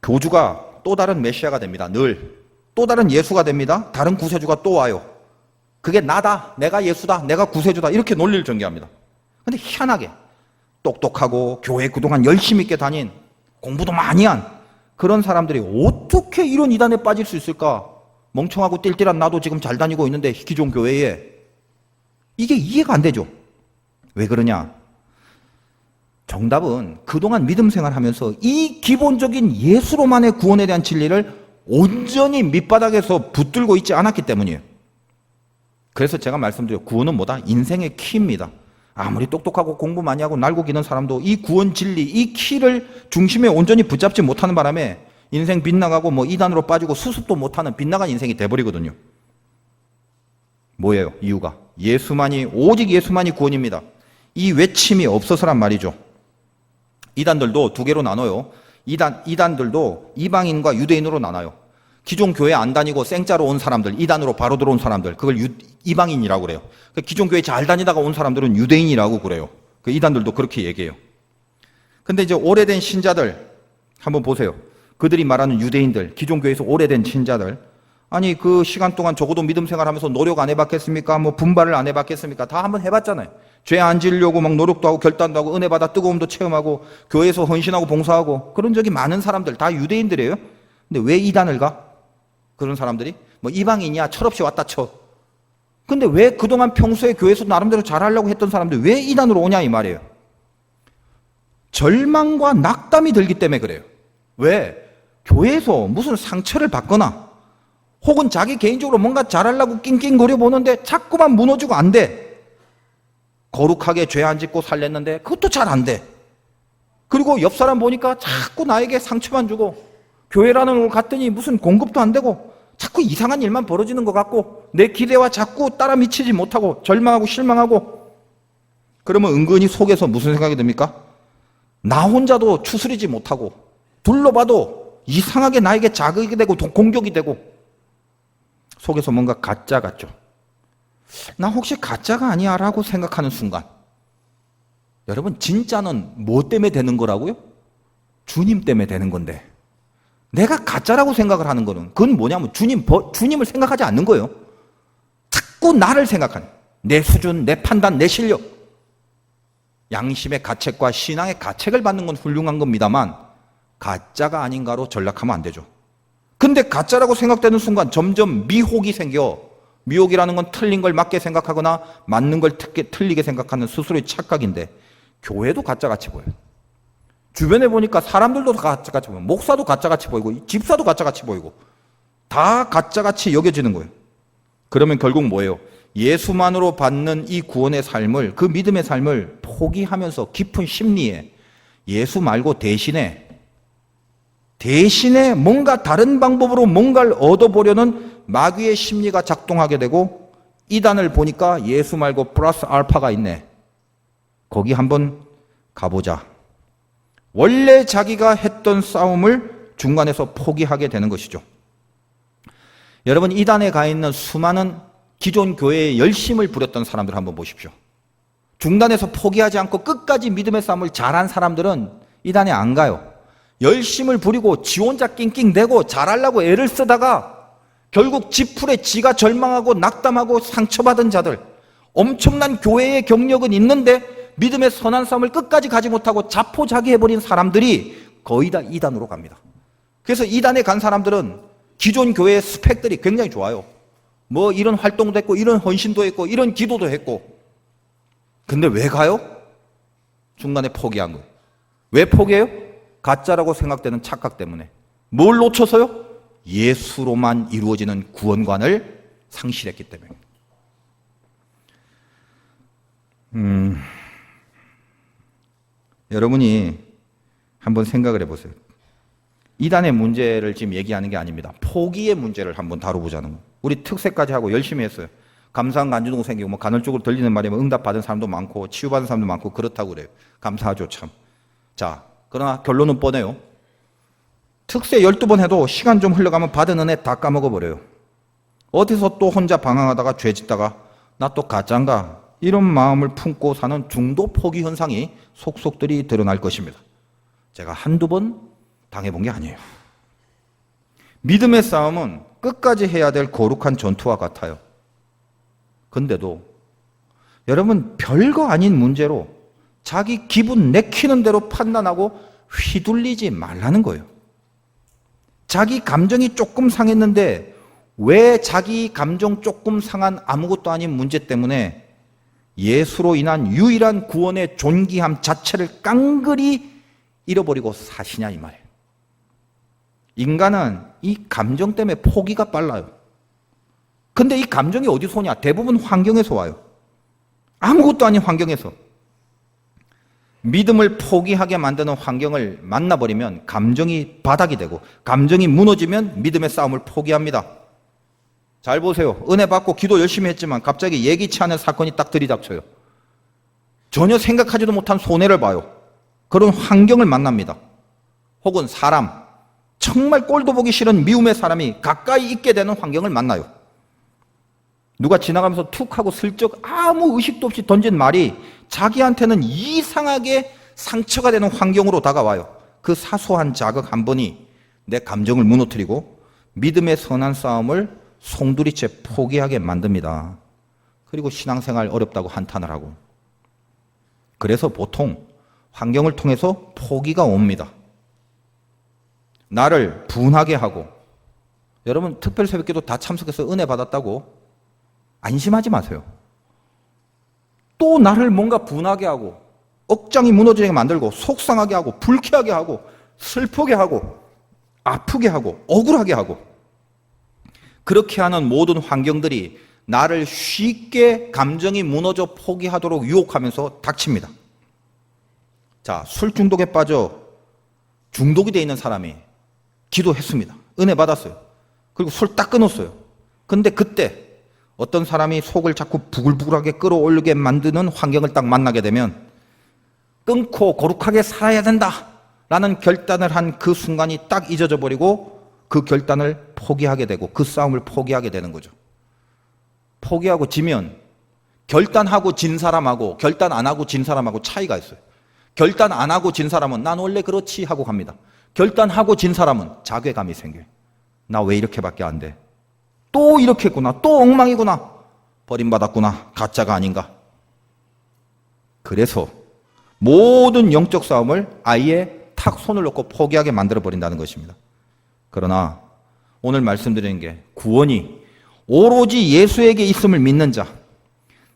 교주가 또 다른 메시아가 됩니다. 늘 또 다른 예수가 됩니다. 다른 구세주가 또 와요. 그게 나다, 내가 예수다, 내가 구세주다, 이렇게 논리를 전개합니다. 근데 희한하게 똑똑하고 교회 그동안 열심히 있게 다닌, 공부도 많이 한 그런 사람들이 어떻게 이런 이단에 빠질 수 있을까? 멍청하고 띨띨한 나도 지금 잘 다니고 있는데 기존 교회에. 이게 이해가 안 되죠. 왜 그러냐? 정답은 그동안 믿음 생활하면서 이 기본적인 예수로만의 구원에 대한 진리를 온전히 밑바닥에서 붙들고 있지 않았기 때문이에요. 그래서 제가 말씀드려요. 구원은 뭐다? 인생의 키입니다. 아무리 똑똑하고 공부 많이 하고 날고 기는 사람도 이 구원 진리, 이 키를 중심에 온전히 붙잡지 못하는 바람에 인생 빗나가고 뭐 이단으로 빠지고 수습도 못하는 빗나간 인생이 돼버리거든요. 뭐예요? 이유가 예수만이, 오직 예수만이 구원입니다. 이 외침이 없어서란 말이죠. 이단들도 두 개로 나눠요. 이단들도 이방인과 유대인으로 나눠요. 기존 교회 안 다니고 생짜로 온 사람들, 이단으로 바로 들어온 사람들, 그걸 이방인이라고 그래요. 기존 교회 잘 다니다가 온 사람들은 유대인이라고 그래요. 이단들도 그렇게 얘기해요. 근데 이제 오래된 신자들 한번 보세요. 그들이 말하는 유대인들, 기존 교회에서 오래된 신자들, 아니 그 시간 동안 적어도 믿음 생활하면서 노력 안 해봤겠습니까? 뭐 분발을 안 해봤겠습니까? 다 한번 해봤잖아요. 죄 안 지으려고 막 노력도 하고 결단도 하고 은혜 받아 뜨거움도 체험하고 교회에서 헌신하고 봉사하고 그런 적이 많은 사람들, 다 유대인들이에요. 근데 왜 이단을 가? 그런 사람들이 뭐 이방인이야 철없이 왔다 쳐. 근데 왜 그동안 평소에 교회에서 나름대로 잘하려고 했던 사람들이 왜 이단으로 오냐 이 말이에요. 절망과 낙담이 들기 때문에 그래요. 왜? 교회에서 무슨 상처를 받거나 혹은 자기 개인적으로 뭔가 잘하려고 낑낑거려 보는데 자꾸만 무너지고 안 돼. 거룩하게 죄 안 짓고 살랬는데 그것도 잘 안 돼. 그리고 옆 사람 보니까 자꾸 나에게 상처만 주고, 교회라는 걸 갔더니 무슨 공급도 안 되고 자꾸 이상한 일만 벌어지는 것 같고 내 기대와 자꾸 따라 미치지 못하고 절망하고 실망하고, 그러면 은근히 속에서 무슨 생각이 듭니까? 나 혼자도 추스리지 못하고 둘러봐도 이상하게 나에게 자극이 되고 공격이 되고 속에서 뭔가 가짜 같죠. 나 혹시 가짜가 아니야 라고 생각하는 순간, 여러분 진짜는 뭐 때문에 되는 거라고요? 주님 때문에 되는 건데, 내가 가짜라고 생각을 하는 거는 그건 뭐냐면 주님을 생각하지 않는 거예요. 자꾸 나를 생각하는, 내 수준, 내 판단, 내 실력. 양심의 가책과 신앙의 가책을 받는 건 훌륭한 겁니다만 가짜가 아닌가로 전락하면 안 되죠. 근데 가짜라고 생각되는 순간 점점 미혹이 생겨. 미혹이라는 건 틀린 걸 맞게 생각하거나 맞는 걸 틀리게 생각하는 스스로의 착각인데, 교회도 가짜같이 보여요. 주변에 보니까 사람들도 가짜같이 보여요. 목사도 가짜같이 보이고 집사도 가짜같이 보이고 다 가짜같이 여겨지는 거예요. 그러면 결국 뭐예요? 예수만으로 받는 이 구원의 삶을, 그 믿음의 삶을 포기하면서 깊은 심리에 예수 말고 대신에 뭔가 다른 방법으로 뭔가를 얻어보려는 마귀의 심리가 작동하게 되고, 이단을 보니까 예수 말고 플러스 알파가 있네, 거기 한번 가보자. 원래 자기가 했던 싸움을 중간에서 포기하게 되는 것이죠. 여러분, 이단에 가 있는 수많은 기존 교회에 열심을 부렸던 사람들 한번 보십시오. 중단에서 포기하지 않고 끝까지 믿음의 싸움을 잘한 사람들은 이단에 안 가요. 열심을 부리고 지 혼자 낑낑대고 잘하려고 애를 쓰다가 결국 지풀에 지가 절망하고 낙담하고 상처받은 자들, 엄청난 교회의 경력은 있는데 믿음의 선한 싸움을 끝까지 가지 못하고 자포자기해버린 사람들이 거의 다 이단으로 갑니다. 그래서 이단에 간 사람들은 기존 교회의 스펙들이 굉장히 좋아요. 뭐 이런 활동도 했고 이런 헌신도 했고 이런 기도도 했고. 근데 왜 가요? 중간에 포기한 거예요. 왜 포기해요? 가짜라고 생각되는 착각 때문에. 뭘 놓쳐서요? 예수로만 이루어지는 구원관을 상실했기 때문에. 여러분이 한번 생각을 해보세요. 이단의 문제를 지금 얘기하는 게 아닙니다. 포기의 문제를 한번 다뤄보자는 거예요. 우리 특세까지 하고 열심히 했어요. 감사한 간주동 생기고 뭐 간헐적으로 들리는 말이면 응답받은 사람도 많고 치유받은 사람도 많고 그렇다고 그래요. 감사하죠 참. 자, 그러나 결론은 뻔해요. 특세 12번 해도 시간 좀 흘러가면 받은 은혜 다 까먹어버려요. 어디서 또 혼자 방황하다가 죄 짓다가 나 또 가짠가 이런 마음을 품고 사는 중도 포기 현상이 속속들이 드러날 것입니다. 제가 한두 번 당해본 게 아니에요. 믿음의 싸움은 끝까지 해야 될 거룩한 전투와 같아요. 근데도 여러분 별거 아닌 문제로 자기 기분 내키는 대로 판단하고 휘둘리지 말라는 거예요. 자기 감정이 조금 상했는데 왜 자기 감정 조금 상한 아무것도 아닌 문제 때문에 예수로 인한 유일한 구원의 존귀함 자체를 깡그리 잃어버리고 사시냐 이 말이에요. 인간은 이 감정 때문에 포기가 빨라요. 근데 이 감정이 어디서 오냐? 대부분 환경에서 와요. 아무것도 아닌 환경에서. 믿음을 포기하게 만드는 환경을 만나버리면 감정이 바닥이 되고 감정이 무너지면 믿음의 싸움을 포기합니다. 잘 보세요. 은혜 받고 기도 열심히 했지만 갑자기 예기치 않은 사건이 딱 들이닥쳐요. 전혀 생각하지도 못한 손해를 봐요. 그런 환경을 만납니다. 혹은 사람, 정말 꼴도 보기 싫은 미움의 사람이 가까이 있게 되는 환경을 만나요. 누가 지나가면서 툭 하고 슬쩍 아무 의식도 없이 던진 말이 자기한테는 이상하게 상처가 되는 환경으로 다가와요. 그 사소한 자극 한 번이 내 감정을 무너뜨리고 믿음의 선한 싸움을 송두리째 포기하게 만듭니다. 그리고 신앙생활 어렵다고 한탄을 하고. 그래서 보통 환경을 통해서 포기가 옵니다. 나를 분하게 하고. 여러분 특별 새벽기도 다 참석해서 은혜 받았다고 안심하지 마세요. 또 나를 뭔가 분하게 하고 억장이 무너지게 만들고 속상하게 하고 불쾌하게 하고 슬프게 하고 아프게 하고 억울하게 하고 그렇게 하는 모든 환경들이 나를 쉽게 감정이 무너져 포기하도록 유혹하면서 닥칩니다. 자, 술 중독에 빠져 중독이 되어 있는 사람이 기도했습니다. 은혜 받았어요. 그리고 술 딱 끊었어요. 근데 그때 어떤 사람이 속을 자꾸 부글부글하게 끌어올리게 만드는 환경을 딱 만나게 되면 끊고 거룩하게 살아야 된다라는 결단을 한 그 순간이 딱 잊어져 버리고 그 결단을 포기하게 되고 그 싸움을 포기하게 되는 거죠. 포기하고 지면 결단하고 진 사람하고 결단 안 하고 진 사람하고 차이가 있어요. 결단 안 하고 진 사람은 난 원래 그렇지 하고 갑니다. 결단하고 진 사람은 자괴감이 생겨요. 나 왜 이렇게밖에 안 돼? 또 이렇게 했구나. 또 엉망이구나. 버림받았구나. 가짜가 아닌가. 그래서 모든 영적 싸움을 아예 탁 손을 놓고 포기하게 만들어버린다는 것입니다. 그러나 오늘 말씀드리는 게 구원이 오로지 예수에게 있음을 믿는 자,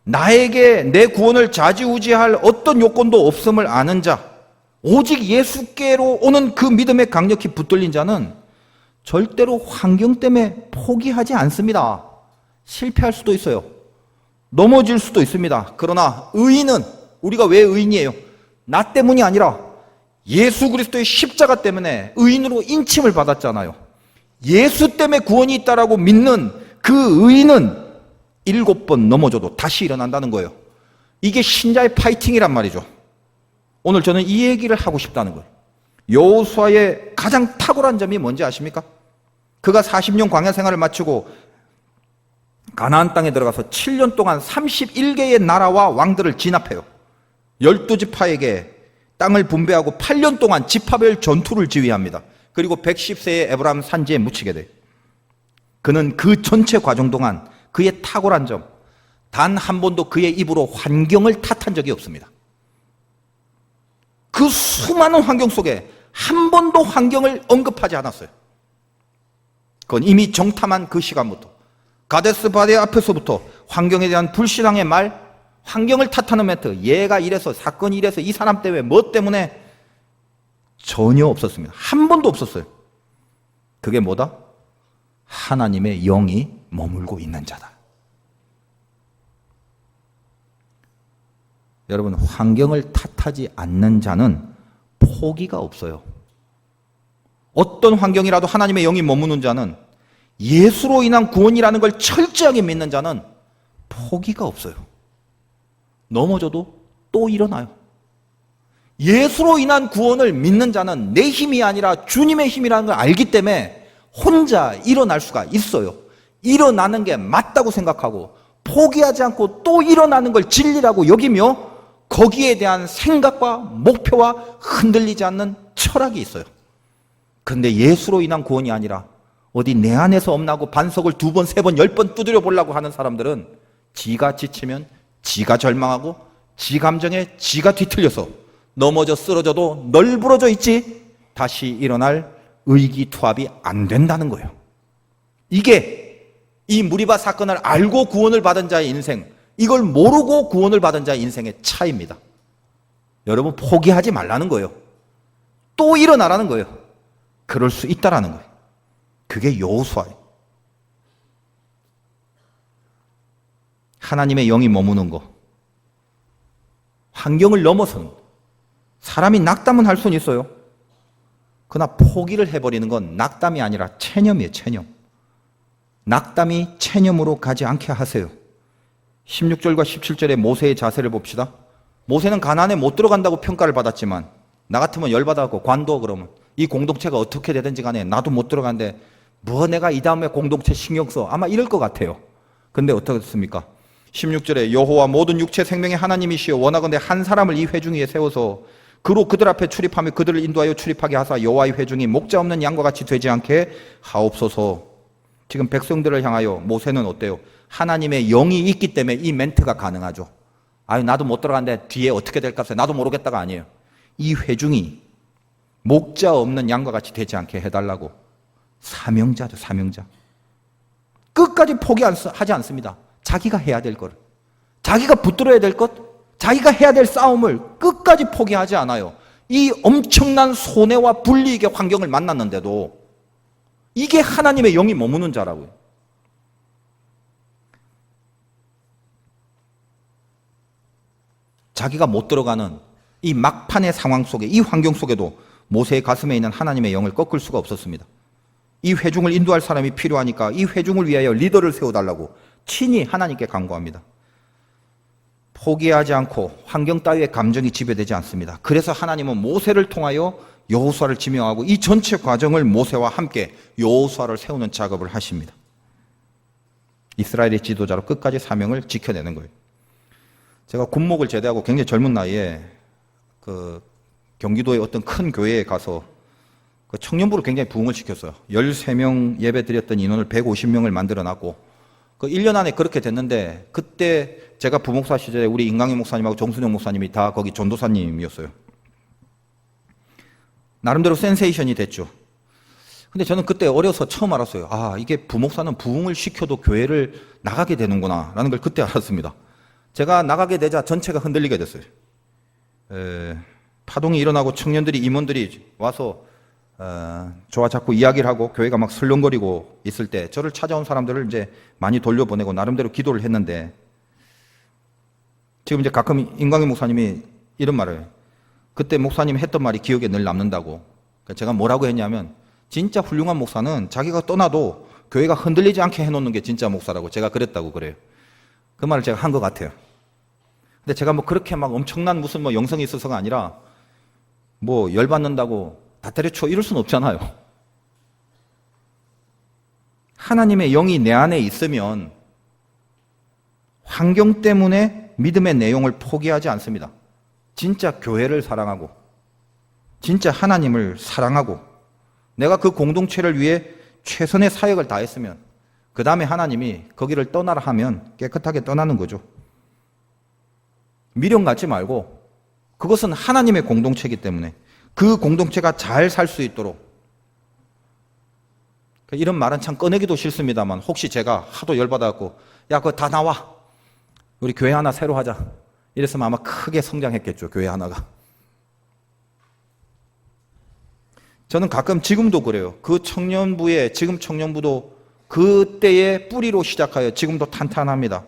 나에게 내 구원을 좌지우지할 어떤 요건도 없음을 아는 자, 오직 예수께로 오는 그 믿음에 강력히 붙들린 자는 절대로 환경 때문에 포기하지 않습니다. 실패할 수도 있어요. 넘어질 수도 있습니다. 그러나 의인은, 우리가 왜 의인이에요? 나 때문이 아니라 예수 그리스도의 십자가 때문에 의인으로 인침을 받았잖아요. 예수 때문에 구원이 있다라고 믿는 그 의인은 7번 넘어져도 다시 일어난다는 거예요. 이게 신자의 파이팅이란 말이죠. 오늘 저는 이 얘기를 하고 싶다는 거예요. 여호수아의 가장 탁월한 점이 뭔지 아십니까? 그가 40년 광야 생활을 마치고 가나안 땅에 들어가서 7년 동안 31개의 나라와 왕들을 진압해요. 12지파에게 땅을 분배하고 8년 동안 지파별 전투를 지휘합니다. 그리고 110세의 에브라임 산지에 묻히게 돼요. 그는 그 전체 과정 동안 그의 탁월한 점, 단 한 번도 그의 입으로 환경을 탓한 적이 없습니다. 그 수많은 환경 속에 한 번도 환경을 언급하지 않았어요. 그건 이미 정탐한 그 시간부터, 가데스 바네 앞에서부터 환경에 대한 불신앙의 말, 환경을 탓하는 멘트, 얘가 이래서, 사건이 이래서, 이 사람 때문에, 뭐 때문에 전혀 없었습니다. 한 번도 없었어요. 그게 뭐다? 하나님의 영이 머물고 있는 자다. 여러분, 환경을 탓하지 않는 자는 포기가 없어요. 어떤 환경이라도 하나님의 영이 머무는 자는, 예수로 인한 구원이라는 걸 철저하게 믿는 자는 포기가 없어요. 넘어져도 또 일어나요. 예수로 인한 구원을 믿는 자는 내 힘이 아니라 주님의 힘이라는 걸 알기 때문에 혼자 일어날 수가 있어요. 일어나는 게 맞다고 생각하고 포기하지 않고 또 일어나는 걸 진리라고 여기며 거기에 대한 생각과 목표와 흔들리지 않는 철학이 있어요. 그런데 예수로 인한 구원이 아니라 어디 내 안에서 없나고 반석을 2번, 3번, 10번 두드려 보려고 하는 사람들은 지가 지치면 지가 절망하고 지 감정에 지가 뒤틀려서 넘어져 쓰러져도 널브러져 있지 다시 일어날 의기투합이 안 된다는 거예요. 이게 이 무리바 사건을 알고 구원을 받은 자의 인생, 이걸 모르고 구원을 받은 자의 인생의 차이입니다. 여러분, 포기하지 말라는 거예요. 또 일어나라는 거예요. 그럴 수 있다라는 거예요. 그게 여호수아예요. 하나님의 영이 머무는 거, 환경을 넘어서는 거. 사람이 낙담은 할 수는 있어요. 그러나 포기를 해버리는 건 낙담이 아니라 체념이에요. 체념. 낙담이 체념으로 가지 않게 하세요. 16절과 17절의 모세의 자세를 봅시다. 모세는 가나안에 못 들어간다고 평가를 받았지만 나 같으면 열받아갖고 관둬 그러면 이 공동체가 어떻게 되든지 간에 나도 못 들어가는데 뭐 내가 이 다음에 공동체 신경 써 아마 이럴 것 같아요. 근데 어떻습니까? 16절에 여호와 모든 육체 생명의 하나님이시여 원하건대 한 사람을 이 회중위에 세워서 그로 그들 앞에 출입하며 그들을 인도하여 출입하게 하사 여호와의 회중이 목자 없는 양과 같이 되지 않게 하옵소서. 지금 백성들을 향하여 모세는 어때요? 하나님의 영이 있기 때문에 이 멘트가 가능하죠. 아유 나도 못 들어가는데 뒤에 어떻게 될까 나도 모르겠다가 아니에요. 이 회중이 목자 없는 양과 같이 되지 않게 해달라고. 사명자죠. 사명자. 끝까지 포기하지 않습니다. 자기가 해야 될 것, 자기가 붙들어야 될 것, 자기가 해야 될 싸움을 끝까지 포기하지 않아요. 이 엄청난 손해와 불이익의 환경을 만났는데도 이게 하나님의 영이 머무는 자라고요. 자기가 못 들어가는 이 막판의 상황 속에, 이 환경 속에도 모세의 가슴에 있는 하나님의 영을 꺾을 수가 없었습니다. 이 회중을 인도할 사람이 필요하니까 이 회중을 위하여 리더를 세워달라고 친히 하나님께 간구합니다. 포기하지 않고 환경 따위의 감정이 지배되지 않습니다. 그래서 하나님은 모세를 통하여 여호수아를 지명하고 이 전체 과정을 모세와 함께 여호수아를 세우는 작업을 하십니다. 이스라엘의 지도자로 끝까지 사명을 지켜내는 거예요. 제가 군목을 제대하고 굉장히 젊은 나이에 경기도의 어떤 큰 교회에 가서 청년부를 굉장히 부흥을 시켰어요. 13명 예배 드렸던 인원을 150명을 만들어 놨고 1년 안에 그렇게 됐는데 그때 제가 부목사 시절에 우리 임강희 목사님하고 정순영 목사님이 다 거기 전도사님이었어요. 나름대로 센세이션이 됐죠. 근데 저는 그때 어려서 처음 알았어요. 아, 이게 부목사는 부흥을 시켜도 교회를 나가게 되는구나 라는 걸 그때 알았습니다. 제가 나가게 되자 전체가 흔들리게 됐어요. 파동이 일어나고 청년들이, 임원들이 와서 저와 자꾸 이야기를 하고 교회가 막 설렁거리고 있을 때 저를 찾아온 사람들을 이제 많이 돌려보내고 나름대로 기도를 했는데 지금 이제 가끔 임광희 목사님이 이런 말을 해요. 그때 목사님 했던 말이 기억에 늘 남는다고. 그러니까 제가 뭐라고 했냐면 진짜 훌륭한 목사는 자기가 떠나도 교회가 흔들리지 않게 해놓는 게 진짜 목사라고 제가 그랬다고 그래요. 그 말을 제가 한 것 같아요. 근데 제가 뭐 그렇게 막 엄청난 무슨 뭐 영성이 있어서가 아니라 뭐 열받는다고 다 때려쳐 이럴 수는 없잖아요. 하나님의 영이 내 안에 있으면 환경 때문에 믿음의 내용을 포기하지 않습니다. 진짜 교회를 사랑하고 진짜 하나님을 사랑하고 내가 그 공동체를 위해 최선의 사역을 다했으면 그 다음에 하나님이 거기를 떠나라 하면 깨끗하게 떠나는 거죠. 미련 갖지 말고 그것은 하나님의 공동체이기 때문에 그 공동체가 잘 살 수 있도록 이런 말은 참 꺼내기도 싫습니다만 혹시 제가 하도 열받아갖고 야 그거 다 나와 우리 교회 하나 새로 하자 이랬으면 아마 크게 성장했겠죠. 교회 하나가. 저는 가끔 지금도 그래요. 그 청년부에 지금 청년부도 그때의 뿌리로 시작하여 지금도 탄탄합니다.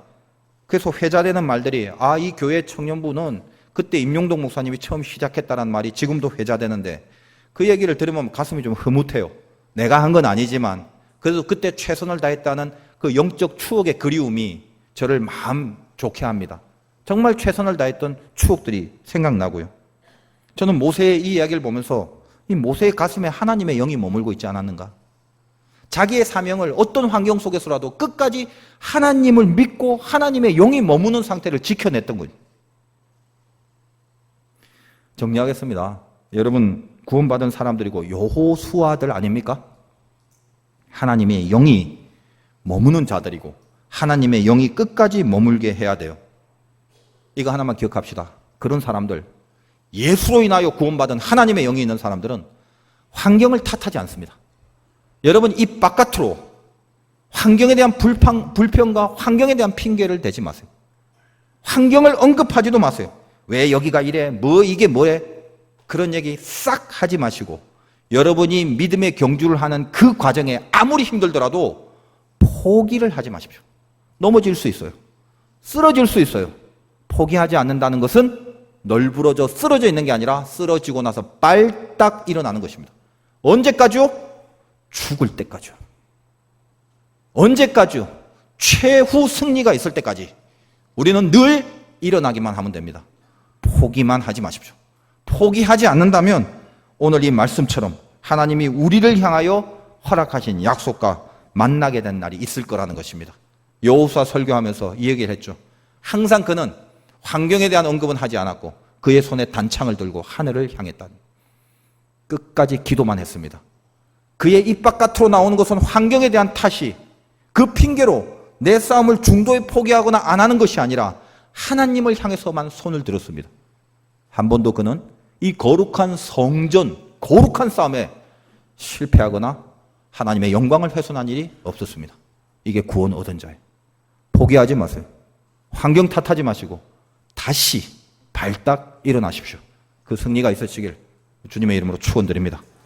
그래서 회자되는 말들이 이 교회 청년부는 그때 임용동 목사님이 처음 시작했다는 말이 지금도 회자되는데 그 얘기를 들으면 가슴이 좀 흐뭇해요. 내가 한 건 아니지만 그래도 그때 최선을 다했다는 그 영적 추억의 그리움이 저를 마음 좋게 합니다. 정말 최선을 다했던 추억들이 생각나고요. 저는 모세의 이 이야기를 보면서 이 모세의 가슴에 하나님의 영이 머물고 있지 않았는가? 자기의 사명을 어떤 환경 속에서라도 끝까지 하나님을 믿고 하나님의 영이 머무는 상태를 지켜냈던 거죠. 정리하겠습니다. 여러분 구원받은 사람들이고 여호수아들 아닙니까? 하나님의 영이 머무는 자들이고 하나님의 영이 끝까지 머물게 해야 돼요. 이거 하나만 기억합시다. 그런 사람들, 예수로 인하여 구원받은 하나님의 영이 있는 사람들은 환경을 탓하지 않습니다. 여러분 입 바깥으로 환경에 대한 불평과 환경에 대한 핑계를 대지 마세요. 환경을 언급하지도 마세요. 왜 여기가 이래? 이게 뭐래? 그런 얘기 싹 하지 마시고 여러분이 믿음의 경주를 하는 그 과정에 아무리 힘들더라도 포기를 하지 마십시오. 넘어질 수 있어요. 쓰러질 수 있어요. 포기하지 않는다는 것은 널브러져 쓰러져 있는 게 아니라 쓰러지고 나서 빨딱 일어나는 것입니다. 언제까지요? 죽을 때까지요. 언제까지요? 최후 승리가 있을 때까지 우리는 늘 일어나기만 하면 됩니다. 포기만 하지 마십시오. 포기하지 않는다면 오늘 이 말씀처럼 하나님이 우리를 향하여 허락하신 약속과 만나게 된 날이 있을 거라는 것입니다. 여호수아 설교하면서 이 얘기를 했죠. 항상 그는 환경에 대한 언급은 하지 않았고 그의 손에 단창을 들고 하늘을 향했다. 끝까지 기도만 했습니다. 그의 입 바깥으로 나오는 것은 환경에 대한 탓이 그 핑계로 내 싸움을 중도에 포기하거나 안 하는 것이 아니라 하나님을 향해서만 손을 들었습니다. 한 번도 그는 이 거룩한 성전, 거룩한 싸움에 실패하거나 하나님의 영광을 훼손한 일이 없었습니다. 이게 구원 얻은 자예요. 포기하지 마세요. 환경 탓하지 마시고 다시 발딱 일어나십시오. 그 승리가 있으시길 주님의 이름으로 축원드립니다.